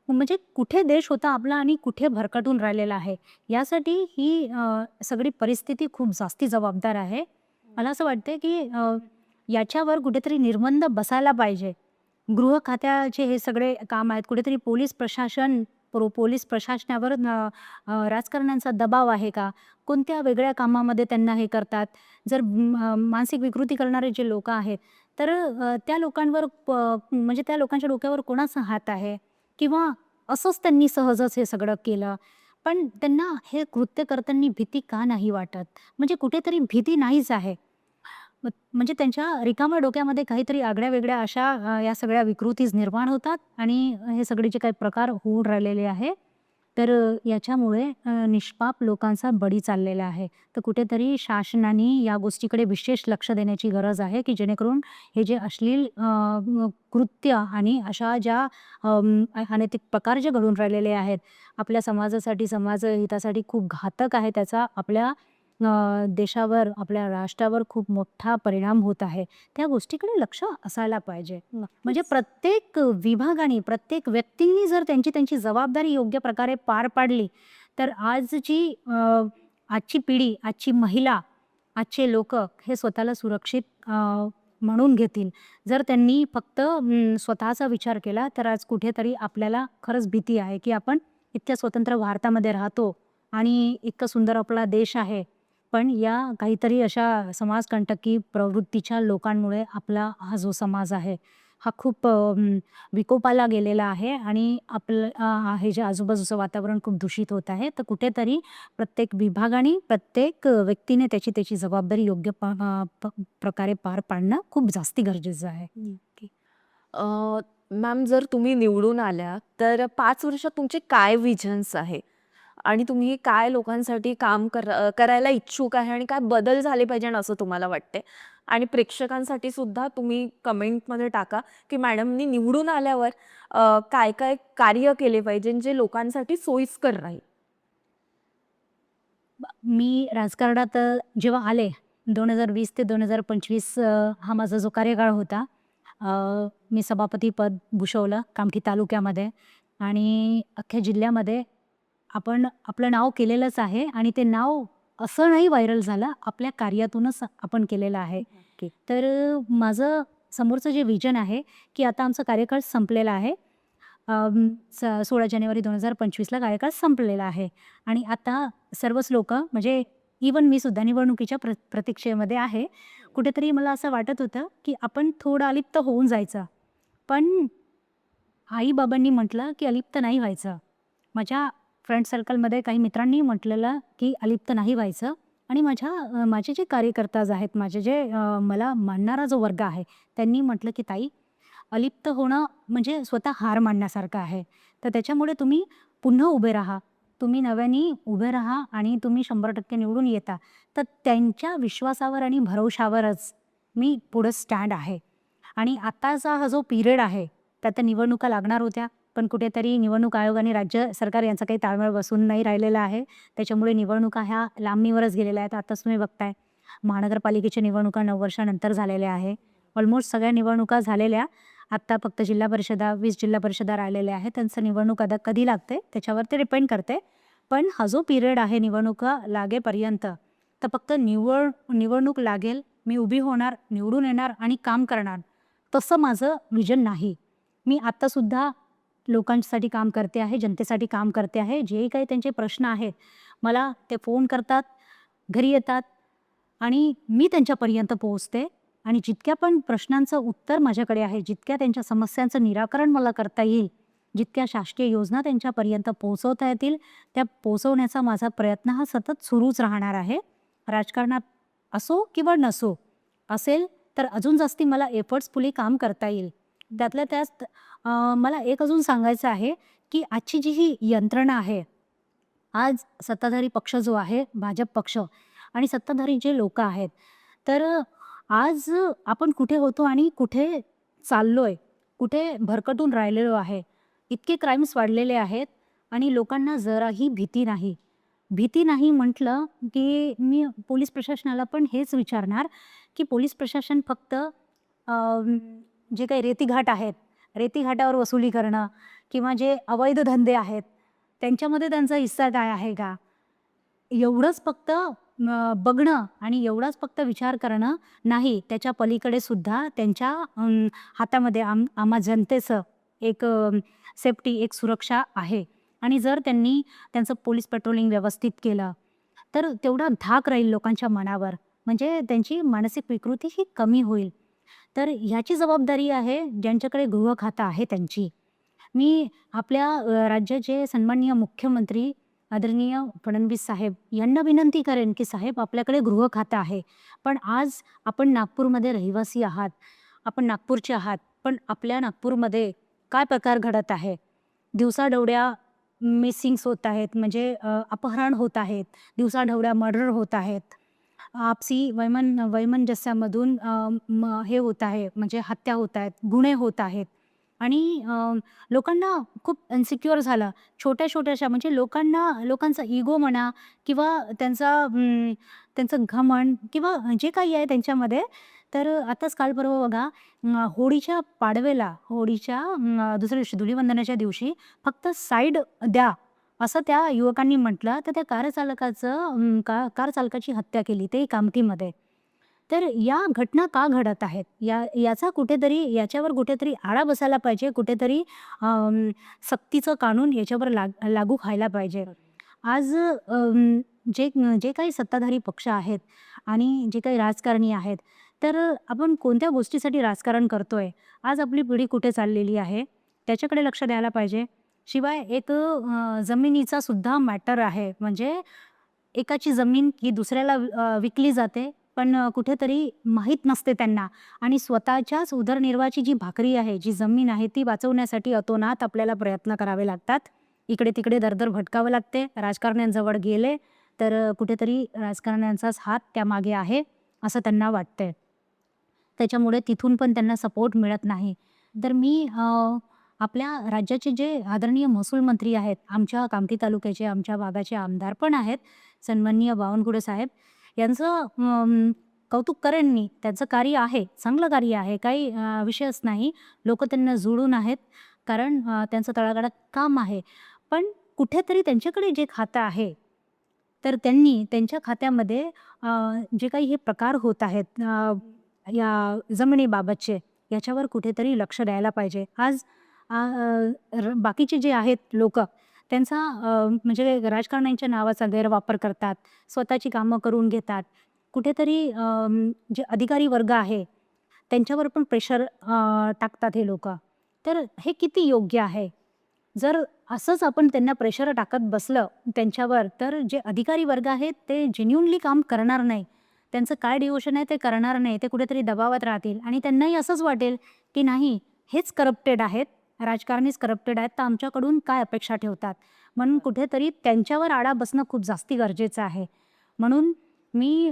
म्हणजे कुठे देश होता आपला आणि कुठे भरकटून राहिलेला आहे. यासाठी ही सगळी परिस्थिती खूप जास्ती जबाबदार आहे. मला असं वाटतंय, की याच्यावर कुठेतरी निर्बंध बसायला पाहिजे. गृह खात्याचे हे सगळे काम आहेत. कुठेतरी पोलीस प्रशासनावर राजकारण्यांचा दबाव आहे का? कोणत्या वेगळ्या कामामध्ये त्यांना हे करतात? जर मानसिक विकृती करणारे जे लोकं आहेत, तर त्या लोकांवर म्हणजे त्या लोकांच्या डोक्यावर कोणाचा हात आहे? किंवा असंच त्यांनी सहजच हे सगळं केलं. पण त्यांना हे कृत्य करताना भीती का नाही वाटत? म्हणजे कुठेतरी भीती नाहीच आहे. म्हणजे त्यांच्या रिकाम्या डोक्यामध्ये काहीतरी आगळ्या-वेगळ्या अशा या सगळ्या विकृतीच निर्माण होतात आणि हे सगळे जे काही प्रकार होऊन राहिलेले आहे, तर याच्यामुळे निष्पाप लोकांचा बळी चाललेला आहे. तर कुठेतरी शासनाने या गोष्टीकडे विशेष लक्ष देण्याची गरज आहे, की जेणेकरून हे जे अश्लील कृत्य आणि अशा ज्या अनैतिक प्रकार जे घडून राहिलेले आहेत, आपल्या समाजासाठी, समाजहितासाठी खूप घातक आहे. त्याचा आपल्या देशावर, आपल्या राष्ट्रावर खूप मोठा परिणाम होत आहे. त्या गोष्टीकडे लक्ष असायला पाहिजे. म्हणजे प्रत्येक विभागाने, प्रत्येक व्यक्तींनी जर त्यांची त्यांची जबाबदारी योग्य प्रकारे पार पाडली, तर आजची पिढी, आजची महिला, आजचे लोकं हे स्वतःला सुरक्षित म्हणून घेतील. जर त्यांनी फक्त स्वतःचा विचार केला, तर आज कुठेतरी आपल्याला खरंच भीती आहे, की आपण इतक्या स्वतंत्र भारतामध्ये राहतो आणि इतका सुंदर आपला देश आहे. पण या काहीतरी अशा समाजकंटकी प्रवृत्तीच्या लोकांमुळे आपला हा जो समाज आहे हा खूप विकोपाला गेलेला आहे आणि हे जे आजूबाजूचं वातावरण खूप दूषित होत आहे. तर कुठेतरी प्रत्येक विभागाने प्रत्येक व्यक्तीने त्याची त्याची जबाबदारी योग्य प्रकारे पार पाडणं खूप जास्ती गरजेचं आहे. ओके. मॅम, जर तुम्ही निवडून आल्या तर 5 वर्षात तुमचे काय विजन्स आहे आणि तुम्ही काय लोकांसाठी काम करायला इच्छुक आहे आणि काय बदल झाले पाहिजे असं तुम्हाला वाटते? आणि प्रेक्षकांसाठी सुद्धा तुम्ही कमेंटमध्ये टाका की मॅडमनी निवडून आल्यावर काय काय कार्य केले पाहिजे जे लोकांसाठी सोयीस्कर राहील. मी राजकारणात जेव्हा आले 2020 ते 2025 हा माझा जो कार्यकाळ होता. मी सभापती पद भूषवलं कामठी तालुक्यामध्ये आणि अख्ख्या जिल्ह्यामध्ये आपण आपलं नाव केलेलंच आहे आणि ते नाव असं नाही व्हायरल झालं, आपल्या कार्यातूनच आपण केलेलं आहे. ओके. तर माझं समोरचं जे विजन आहे की आता आमचा कार्यकाळ संपलेला आहे. 16 जानेवारी 2025ला कार्यकाळ संपलेला आहे आणि आता सर्वच लोकं म्हणजे इवन मी सुद्धा निवडणुकीच्या प्रतीक्षेमध्ये आहे. कुठेतरी मला असं वाटत होतं की आपण थोडं अलिप्त होऊन जायचं. पण आई-बाबांनी म्हटलं की अलिप्त नाही व्हायचं. माझ्या फ्रेंड सर्कलमध्ये काही मित्रांनी म्हटलेलं की अलिप्त नाही व्हायचं आणि माझे जे कार्यकर्ताज आहेत, माझे जे मला मानणारा जो वर्ग आहे, त्यांनी म्हटलं की ताई, अलिप्त होणं म्हणजे स्वतः हार मानण्यासारखं आहे. तर त्याच्यामुळे तुम्ही पुन्हा उभे राहा. तुम्ही नव्याने उभे राहा आणि तुम्ही 100% निवडून येता. तर त्यांच्या विश्वासावर आणि भरवशावरच मी पुढे स्टँड आहे. आणि आत्ताचा हा जो पिरियड आहे, त्यात निवडणुका लागणार होत्या. पण कुठेतरी निवडणूक आयोग आणि राज्य सरकार यांचा काही ताळमेळ बसून नाही राहिलेला आहे. त्याच्यामुळे निवडणुका ह्या लांबणीवरच गेलेल्या आहेत. आताच तुम्ही बघताय महानगरपालिकेच्या निवडणुका 9 वर्षानंतर झालेल्या आहे. ऑलमोस्ट सगळ्या निवडणुका झालेल्या. आत्ता फक्त जिल्हा परिषदा 20 जिल्हा परिषदा राहिलेल्या आहेत. त्यांचं निवडणूक आता कधी लागते त्याच्यावर ते डिपेंड करते. पण हा जो पिरियड आहे निवडणुका लागेपर्यंत, तर फक्त निवडणूक लागेल, मी उभी होणार, निवडून येणार आणि काम करणार, तसं माझं विजन नाही. मी आत्तासुद्धा लोकांसाठी काम करते आहे, जनतेसाठी काम करते आहे. जे काही त्यांचे प्रश्न आहेत, मला ते फोन करतात, घरी येतात आणि मी त्यांच्यापर्यंत पोहोचते आणि जितक्या पण प्रश्नांचं उत्तर माझ्याकडे आहे, जितक्या त्यांच्या समस्यांचं निराकरण मला करता येईल, जितक्या शासकीय योजना त्यांच्यापर्यंत पोहोचवता येतील, त्या पोहोचवण्याचा माझा प्रयत्न हा सतत सुरूच राहणार आहे. राजकारणात असो किंवा नसो, असेल तर अजून जास्ती मला एफर्ट्सफुली काम करता येईल. त्यातल्या त्यात मला एक अजून सांगायचं आहे की आजची जी ही यंत्रणा आहे, आज सत्ताधारी पक्ष जो आहे भाजप पक्ष आणि सत्ताधारी जे लोक आहेत, तर आज आपण कुठे होतो आणि कुठे चाललोय, कुठे भरकटून राहिलेलो आहे. इतके क्राईम्स वाढलेले आहेत आणि लोकांना जराही भीती नाही. भीती नाही म्हटलं की मी पोलीस प्रशासनाला पण हेच विचारणार की पोलीस प्रशासन फक्त जे काही रेतीघाट आहेत, रेतीघाटावर वसुली करणं किंवा जे अवैध धंदे आहेत, त्यांच्यामध्ये त्यांचा हिस्सा काय आहे का? एवढंच फक्त बघणं आणि एवढाच फक्त विचार करणं नाही, त्याच्या पलीकडे सुद्धा त्यांच्या हातामध्ये आम्हा जनतेचं एक सेफ्टी, एक सुरक्षा आहे आणि जर त्यांनी त्यांचं पोलीस पेट्रोलिंग व्यवस्थित केलं, तर तेवढा धाक राहील लोकांच्या मनावर. म्हणजे त्यांची मानसिक विकृती ही कमी होईल. तर ह्याची जबाबदारी आहे ज्यांच्याकडे गृह खातं आहे त्यांची. मी आपल्या राज्याचे सन्माननीय मुख्यमंत्री आदरणीय फडणवीस साहेब यांना विनंती करेन की साहेब, आपल्याकडे गृह खातं आहे. पण आज आपण नागपूरमध्ये रहिवासी आहात, आपण नागपूरचे आहात. पण आपल्या नागपूरमध्ये काय प्रकार घडत आहे? दिवसाढवळ्या मिसिंग्स होत आहेत, म्हणजे अपहरण होत आहेत, दिवसाढवळ्या मर्डर होत आहेत. आपसी वैमनस्यामधून हे होत आहे, म्हणजे हत्या होत आहेत, गुन्हे होत आहेत आणि लोकांना खूप इन्सिक्युअर झालं. छोट्या-छोट्याशा म्हणजे लोकांचा इगो म्हणा किंवा त्यांचं घमंड किंवा जे काही आहे त्यांच्यामध्ये. तर आताच काल परवा बघा, होळीच्या पाडव्याला, होळीच्या दुसऱ्या दिवशी धुलीवंदनाच्या दिवशी फक्त साईड द्या असं त्या युवकांनी म्हटलं, तर त्या कार चालकाची हत्या केली, तेही कामठीमध्ये. तर या घटना का घडत आहेत? याच्यावर कुठेतरी आळा बसायला पाहिजे. कुठेतरी सक्तीचं कानून याच्यावर लागू व्हायला पाहिजे. आज जे जे काही सत्ताधारी पक्ष आहेत आणि जे काही राजकारणी आहेत, तर आपण कोणत्या गोष्टीसाठी राजकारण करतोय, आज आपली पिढी कुठे चाललेली आहे, त्याच्याकडे लक्ष द्यायला पाहिजे. शिवाय एक जमिनीचा सुद्धा मॅटर आहे. म्हणजे एकाची जमीन ही दुसऱ्याला विकली जाते, पण कुठेतरी माहीत नसते त्यांना आणि स्वतःच्याच उदरनिर्वाहाची जी भाकरी आहे, जी जमीन आहे, ती वाचवण्यासाठी अतोनात आपल्याला प्रयत्न करावे लागतात. इकडे-तिकडे दर-दर भटकावं लागते. राजकारण्यांजवळ गेले, तर कुठेतरी राजकारण्यांचाच हात त्यामागे आहे, असं त्यांना वाटतंय. त्याच्यामुळे तिथून पण त्यांना सपोर्ट मिळत नाही. तर मी आपल्या राज्याचे जे आदरणीय महसूल मंत्री आहेत, आमच्या कामठी तालुक्याचे, आमच्या भागाचे आमदार पण आहेत, सन्माननीय बावनकुळे साहेब, यांचं कौतुक करेन मी. त्यांचं कार्य आहे, चांगलं कार्य आहे, काही विषयच नाही. लोकं त्यांना जुळून आहेत, कारण त्यांचं तळागाळात काम आहे. पण कुठेतरी त्यांच्याकडे जे खातं आहे, तर त्यांनी त्यांच्या खात्यामध्ये जे काही हे प्रकार होत आहेत या जमिनीबाबतचे, याच्यावर कुठेतरी लक्ष द्यायला पाहिजे. आज बाकीचे जे आहेत लोकं, त्यांचा म्हणजे राजकारण्यांच्या नावाचा गैरवापर करतात, स्वतःची कामं करून घेतात. कुठेतरी जे अधिकारी वर्ग आहे, त्यांच्यावर पण प्रेशर टाकतात हे लोकं. तर हे किती योग्य आहे? जर असंच आपण त्यांना प्रेशर टाकत बसलं त्यांच्यावर, तर जे अधिकारी वर्ग आहेत ते जेन्युइनली काम करणार नाही. त्यांचं काय डिव्होशन आहे ते करणार नाही. ते कुठेतरी दबावात राहतील आणि त्यांनाही असंच वाटेल, की नाही हेच करप्टेड आहेत, राजकारणीच करप्टेड आहेत, तर आमच्याकडून काय अपेक्षा ठेवतात. म्हणून कुठेतरी त्यांच्यावर आळा बसणं खूप जास्ती गरजेचं आहे. म्हणून मी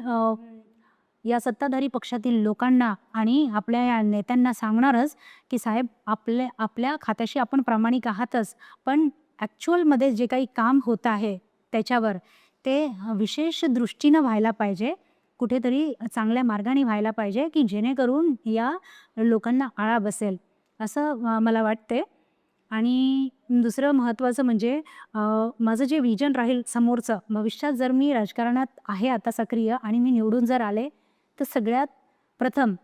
या सत्ताधारी पक्षातील लोकांना आणि आपल्या या नेत्यांना सांगणारच, की साहेब आपल्या खात्याशी आपण प्रामाणिक आहातच, पण ॲक्च्युअलमध्ये जे काही काम होत आहे त्याच्यावर ते विशेष दृष्टीनं व्हायला पाहिजे. कुठेतरी चांगल्या मार्गाने व्हायला पाहिजे, की जेणेकरून या लोकांना आळा बसेल, असं मला वाटते. आणि दुसरं महत्त्वाचं म्हणजे माझं जे व्हिजन राहील समोरचं, भविष्यात जर मी राजकारणात आहे आता सक्रिय आणि मी निवडून जर आले, तर सगळ्यात प्रथम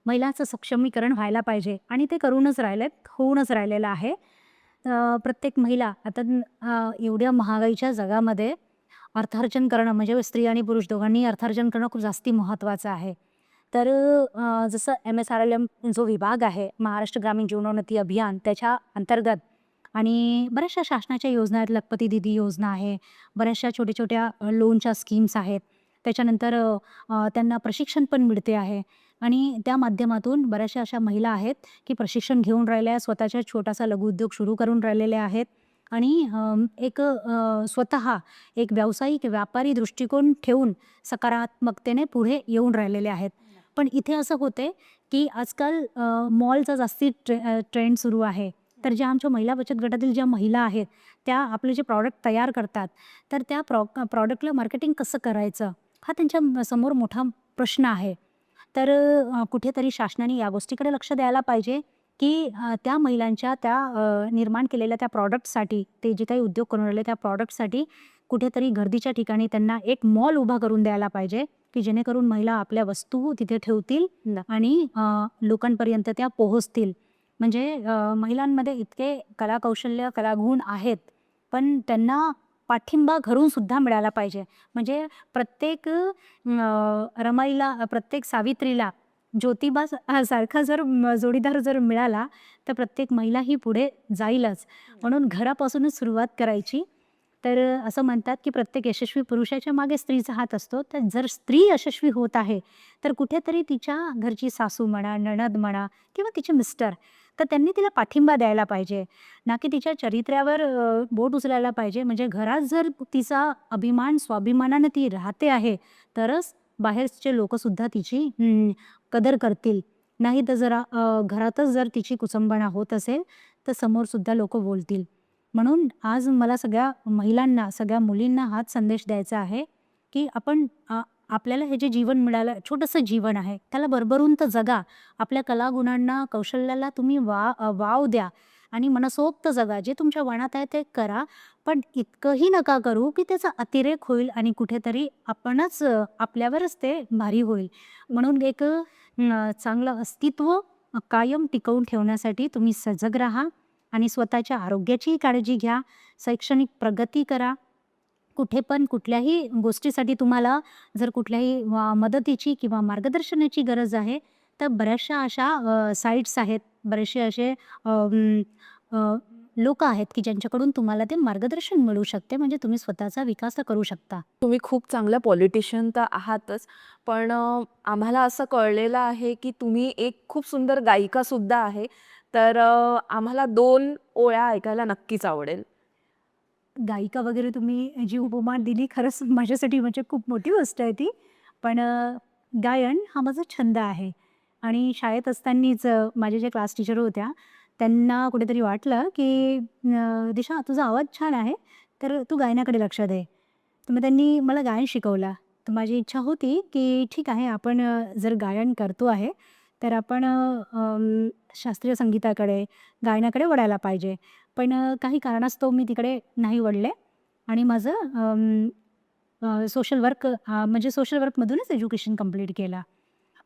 महिलांचं सक्षमीकरण व्हायला पाहिजे आणि ते होऊनच राहिलेलं आहे. प्रत्येक महिला आता एवढ्या महागाईच्या जगामध्ये अर्थार्जन करणं म्हणजे स्त्री आणि पुरुष दोघांनी अर्थार्जन करणं खूप जास्ती महत्त्वाचं आहे. तर जसं MSRLM जो विभाग आहे, महाराष्ट्र ग्रामीण जीवनोन्नती अभियान, त्याच्या अंतर्गत आणि बऱ्याचशा शासनाच्या योजना आहेत, लखपती दीदी योजना आहे, बऱ्याचशा छोट्या-छोट्या लोनच्या स्कीम्स आहेत. त्याच्यानंतर त्यांना प्रशिक्षण पण मिळते आहे आणि त्या माध्यमातून बऱ्याचशा अशा महिला आहेत, की प्रशिक्षण घेऊन राहिल्या, स्वतःचा छोटासा लघुउद्योग सुरू करून राहिलेल्या आहेत आणि एक स्वतः एक व्यावसायिक व्यापारी दृष्टिकोन ठेवून सकारात्मकतेने पुढे येऊन राहिलेले आहेत. पण इथे असं होते, की आजकाल मॉलचा जास्ती ट्रेंड सुरू आहे. तर ज्या आमच्या महिला बचत गटातील ज्या महिला आहेत, त्या आपले जे प्रॉडक्ट तयार करतात, तर त्या प्रॉडक्टला मार्केटिंग कसं करायचं? हा त्यांच्या समोर मोठा प्रश्न आहे. तर कुठेतरी शासनाने या गोष्टीकडे लक्ष द्यायला पाहिजे, की त्या महिलांच्या त्या निर्माण केलेल्या त्या प्रॉडक्टसाठी, ते जे काही उद्योग करून राहिले त्या प्रॉडक्टसाठी कुठेतरी गर्दीच्या ठिकाणी त्यांना एक मॉल उभा करून द्यायला पाहिजे, की जेणेकरून महिला आपल्या वस्तू तिथे ठेवतील आणि लोकांपर्यंत त्या पोहोचतील. म्हणजे महिलांमध्ये इतके कलाकौशल्य, कलागुण आहेत, पण त्यांना पाठिंबा घरून सुद्धा मिळाला पाहिजे. म्हणजे प्रत्येक रमाईला, प्रत्येक सावित्रीला ज्योतिबा सारखा जर जोडीदार जर मिळाला, तर प्रत्येक महिला ही पुढे जाईलच. म्हणून घरापासूनच सुरुवात करायची. तर असं म्हणतात, की प्रत्येक यशस्वी पुरुषाच्या मागे स्त्रीचा हात असतो. तर जर स्त्री यशस्वी होत आहे, तर कुठेतरी तिच्या घरची सासू म्हणा, नणद म्हणा किंवा तिचे मिस्टर, तर त्यांनी तिला पाठिंबा द्यायला पाहिजे. ना की तिच्या चरित्र्यावर बोट उचलायला पाहिजे. म्हणजे घरात जर तिचा अभिमान, स्वाभिमानाने ती राहते आहे, तरच बाहेरचे लोकंसुद्धा तिची कदर करतील. नाहीतर जरा घरातच जर तिची कुचंबणा होत असेल, तर समोरसुद्धा लोकं बोलतील. म्हणून आज मला सगळ्या महिलांना, सगळ्या मुलींना हाच संदेश द्यायचा आहे, की आपण आपल्याला हे जे जीवन मिळालं, छोटंसं जीवन आहे, त्याला भरभरून तर जगा. आपल्या कलागुणांना, कौशल्याला तुम्ही वाव द्या आणि मनसोक्त जगा. जे तुमच्या मनात आहे ते करा. पण इतकंही नका करू, की त्याचा अतिरेक होईल आणि कुठेतरी आपणच आपल्यावरच ते भारी होईल. म्हणून एक चांगलं अस्तित्व कायम टिकवून ठेवण्यासाठी तुम्ही सजग राहा आणि स्वतःच्या आरोग्याचीही काळजी घ्या. शैक्षणिक प्रगती करा कुठे पण कुठल्याही गोष्टीसाठी तुम्हाला जर कुठल्याही मदतीची किंवा मार्गदर्शनाची गरज आहे, तर बऱ्याचशा अशा साइट्स आहेत, बरेचसे असे लोकं आहेत, की ज्यांच्याकडून तुम्हाला ते मार्गदर्शन मिळू शकते. म्हणजे तुम्ही स्वतःचा विकास तर करू शकता. तुम्ही खूप चांगल्या पॉलिटिशियन तर आहातच, पण आम्हाला असं कळलेलं आहे की तुम्ही एक खूप सुंदर गायिकासुद्धा आहे. तर आम्हाला 2 ओळ्या ऐकायला नक्कीच आवडेल. गायिका वगैरे तुम्ही जी उपमा दिली खरंच माझ्यासाठी म्हणजे खूप मोठी गोष्ट आहे ती. पण गायन हा माझा छंद आहे आणि शाळेत असतानाच माझ्या ज्या क्लास टीचर होत्या, त्यांना कुठेतरी वाटलं, की "दिशा तुझा आवाज छान आहे, तर तू गायनाकडे लक्ष दे." तर मग त्यांनी मला गायन शिकवलं. तर माझी इच्छा होती, की ठीक आहे आपण जर गायन करतो आहे, तर आपण शास्त्रीय संगीताकडे, गायनाकडे वळायला पाहिजे. पण काही कारणास्तव मी तिकडे नाही वळले आणि माझं सोशल वर्क म्हणजे सोशल वर्कमधूनच एज्युकेशन कंप्लीट केलं.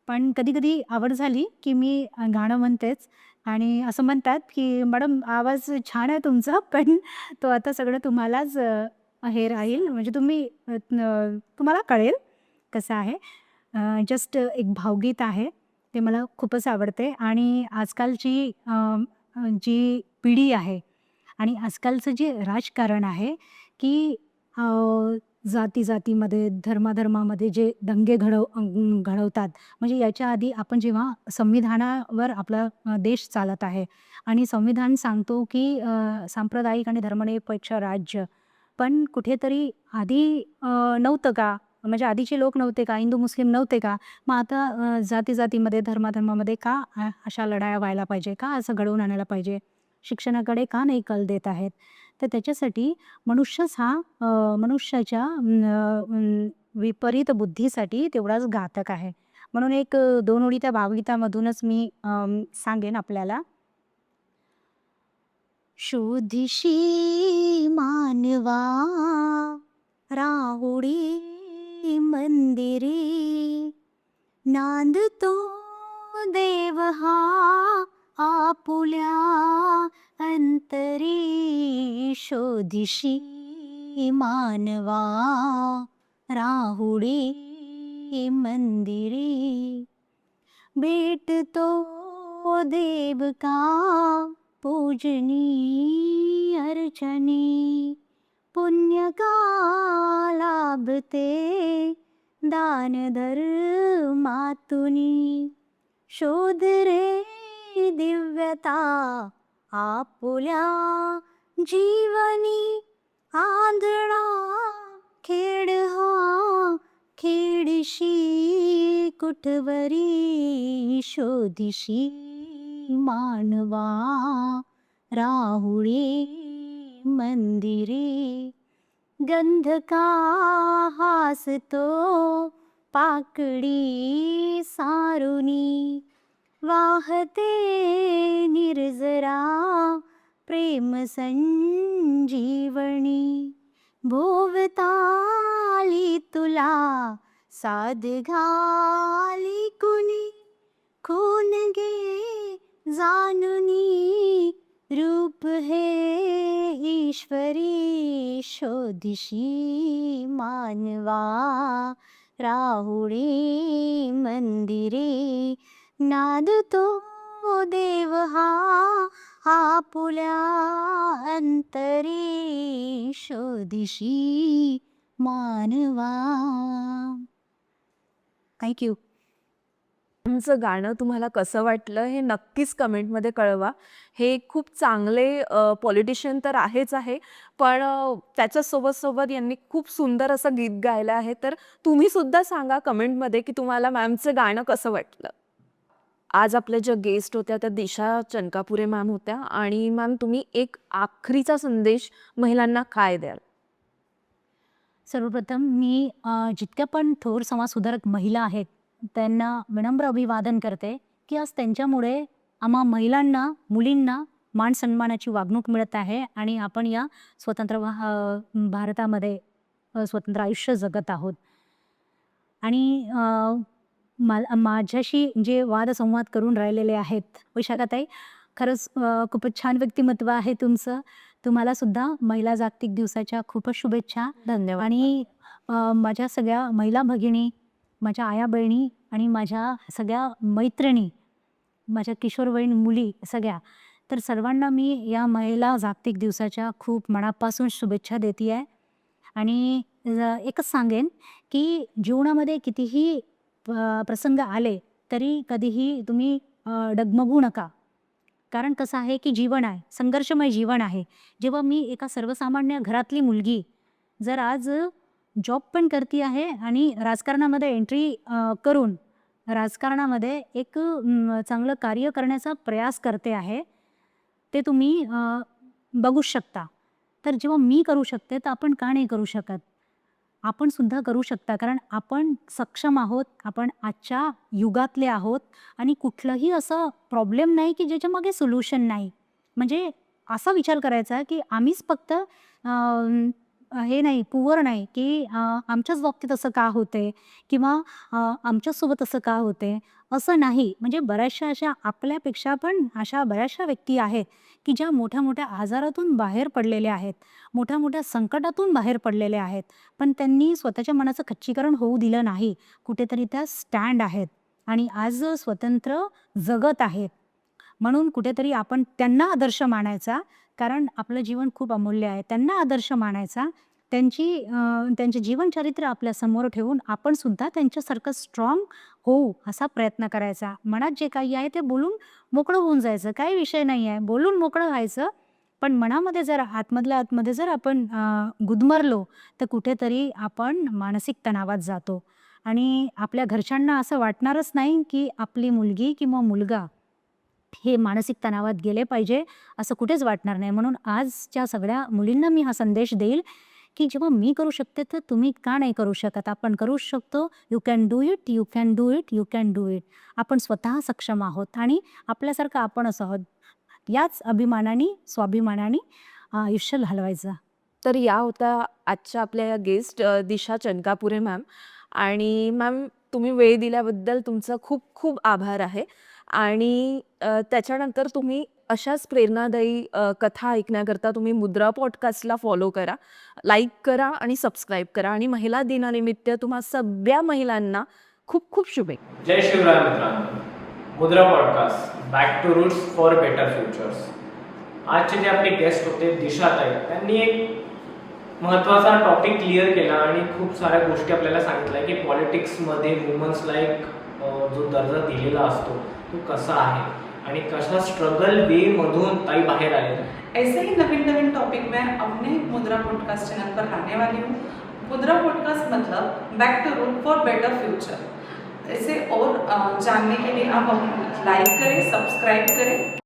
पण कधी-कधी आवड झाली, की मी गाणं म्हणतेच आणि असं म्हणतात, की "मॅडम आवाज छान आहे तुमचा, पण तो आता सगळं तुम्हालाच हे राहील म्हणजे तुम्हाला कळेल कसं आहे." जस्ट एक भावगीत आहे. ते मला खूपच आवडते आणि आजकालची जी पिढी आहे आणि आजकालचं जे राजकारण आहे, की अ, जाती-जातीमध्ये, धर्माधर्मामध्ये जे दंगे घडवतात. म्हणजे याच्या आधी आपण जेव्हा संविधानावर आपला देश चालत आहे आणि संविधान सांगतो, की सांप्रदायिक आणि धर्मनिरपेक्ष राज्य. पण कुठेतरी आधी नव्हतं का? म्हणजे आधीचे लोक नव्हते का? हिंदू-मुस्लिम नव्हते का? मग आता जाती-जातीमध्ये, धर्माधर्मामध्ये का अशा लढाया व्हायला पाहिजे? का असं घडवून आणायला पाहिजे? शिक्षणाकडे का नाही कल देत आहेत? तर त्याच्यासाठी मनुष्यच हा मनुष्याच्या विपरीत बुद्धीसाठी तेवढाच घातक आहे. म्हणून एक 2 ओळी त्या भावगीतामधूनच मी सांगेन आपल्याला. शोधिशी मानवा राहुडी मंदिरी नांदतो देव हा आपुल्या अंतरी शोधिशी मानवा राहुडी मंदिरी भेटतो देव का पूजनी अर्चनी पुण्य का लाभते दान धर्मातुनी शोध रे दिव्यता आपुल्या जीवनी आंधळा खेड हा खेडशी कुठवरी शोधिशी मानवा राहुळे मंदिरे गंध का हासतो पाकडी सारुनी वाहते निर्जरा प्रेम संजीवनी भोवताली तुला साध घाली कुणी खून गे जानुनी रूप हे ईश्वरी शोधिशी मानवा राहुळे मंदिरे नादतो देव हा आपुल्या अंतरी शोधिशी मानवा. थँक्यू. आमचं गाणं तुम्हाला कसं वाटलं हे नक्कीच कमेंटमध्ये कळवा. हे खूप चांगले पॉलिटिशियन तर आहेच आहे, पण त्याच्यासोबत यांनी खूप सुंदर असं गीत गायलं आहे. तर तुम्ही सुद्धा सांगा कमेंटमध्ये की तुम्हाला मॅमचं गाणं कसं वाटलं. आज आपल्या ज्या गेस्ट होत्या त्या दिशा चनकापुरे मॅम होत्या आणि मॅम तुम्ही एक आखरीचा संदेश महिलांना काय द्याल? सर्वप्रथम मी जितक्या पण थोर समाजसुधारक महिला आहेत, त्यांना विनम्र अभिवादन करते, की आज त्यांच्यामुळे आम्हा महिलांना, मुलींना मान-सन्मानाची वागणूक मिळत आहे आणि आपण या स्वतंत्र भारतामध्ये स्वतंत्र आयुष्य जगत आहोत. आणि माझ्याशी जे वादसंवाद करून राहिलेले आहेत, विशाखाताई, खरंच खूपच छान व्यक्तिमत्व आहे तुमचं. तुम्हाला सुद्धा महिला जागतिक दिवसाच्या खूपच शुभेच्छा. धन्यवाद. आणि माझ्या सगळ्या महिला भगिनी, माझ्या आया-बहिणी आणि माझ्या सगळ्या मैत्रिणी, माझ्या किशोरवयीन मुली सगळ्या, तर सर्वांना मी या महिला जागतिक दिवसाच्या खूप मनापासून शुभेच्छा देते आहे. आणि एकच सांगेन, की जीवनामध्ये कितीही प्रसंग आले, तरी कधीही तुम्ही डगमगू नका. कारण कसं आहे, की जीवन आहे, संघर्षमय जीवन आहे. जेव्हा मी एका सर्वसामान्य घरातली मुलगी जर आज जॉब पण करते आहे आणि राजकारणामध्ये एंट्री करून राजकारणामध्ये एक चांगलं कार्य करण्याचा प्रयास करते आहे, ते तुम्ही बघूच शकता. तर जेव्हा मी करू शकते, तर आपण का नाही करू शकत? आपण सुद्धा करू शकता, कारण आपण सक्षम आहोत, आपण आजच्या युगातले आहोत आणि कुठलंही असं प्रॉब्लेम नाही की ज्याच्यामागे सोल्युशन नाही. म्हणजे असा विचार करायचा की आम्हीच फक्त हे नाही, पुअर नाही, की आमच्याच बाबतीत असं का होते किंवा आमच्याचसोबत असं का होते, असं नाही. म्हणजे बऱ्याचशा अशा आपल्यापेक्षा पण अशा बऱ्याचशा व्यक्ती आहेत, की ज्या मोठ्या-मोठ्या आजारातून बाहेर पडलेल्या आहेत, मोठ्या-मोठ्या संकटातून बाहेर पडलेल्या आहेत. पण त्यांनी स्वतःच्या मनाचं खच्चीकरण होऊ दिलं नाही. कुठेतरी त्या स्टँड आहेत आणि आज स्वतंत्र जगत आहेत. म्हणून कुठेतरी आपण त्यांना आदर्श मानायचा, कारण आपलं जीवन खूप अमूल्य आहे. त्यांना आदर्श मानायचा, त्यांचे जीवनचरित्र आपल्यासमोर ठेवून आपण सुद्धा त्यांच्यासारखं स्ट्राँग होऊ असा प्रयत्न करायचा. मनात जे काही आहे ते बोलून मोकळं होऊन जायचं. काही विषय नाही आहे, बोलून मोकळं व्हायचं. पण मनामध्ये जर आतमधल्या आतमध्ये जर आपण गुदमरलो, तर कुठेतरी आपण मानसिक तणावात जातो आणि आपल्या घरच्यांना असं वाटणारच नाही, की आपली मुलगी किंवा मुलगा हे मानसिक तणावात गेले पाहिजे, असं कुठेच वाटणार नाही. म्हणून आजच्या सगळ्या मुलींना मी हा संदेश देईल, की जेव्हा मी करू शकते, तर तुम्ही का नाही करू शकत? आपण करू शकतो. You can do it, you can do it, you can do it. आपण स्वतः सक्षम आहोत आणि आपल्यासारखं आपणच आहोत. याच अभिमानाने, स्वाभिमानाने आयुष्य घालवायचं. तर या होत्या आजच्या आपल्या या गेस्ट दिशा चनकापुरे मॅम. आणि मॅम, तुम्ही वेळ दिल्याबद्दल तुमचा खूप खूप आभार आहे. आणि त्याच्यानंतर तुम्ही अशाच प्रेरणादायी कथा ऐकण्याकरता तुम्ही मुद्रा पॉडकास्टला फॉलो करा, लाईक करा आणि सबस्क्राईब करा. आणि महिला दिनानिमित्त तुम्हा सगळ्या महिलांना खूप खूप शुभेच्छा. जय शिवराय मित्रांनो. Mudra podcast, back to roots for better futures. आजचे जे आपले गेस्ट होते दिशाताई, त्यांनी एक महत्त्वाचा टॉपिक क्लिअर केला आणि खूप साऱ्या गोष्टी आपल्याला सांगितल्या की पॉलिटिक्समध्ये वुमन्सला एक जो दर्जा दिलेला असतो तो कसा आहे आणि कशा स्ट्रगल वेमधून ताई बाहेर आले. ऐसे ही नवीन नवीन टॉपिक मैं अपने मुद्रा पॉडकास्ट चैनल पर लाने वाली हूँ. मुद्रा पॉडकास्ट मतलब back to root for better future. ऐसे और जानने के लिए आप लाइक करें, सब्सक्राइब करें.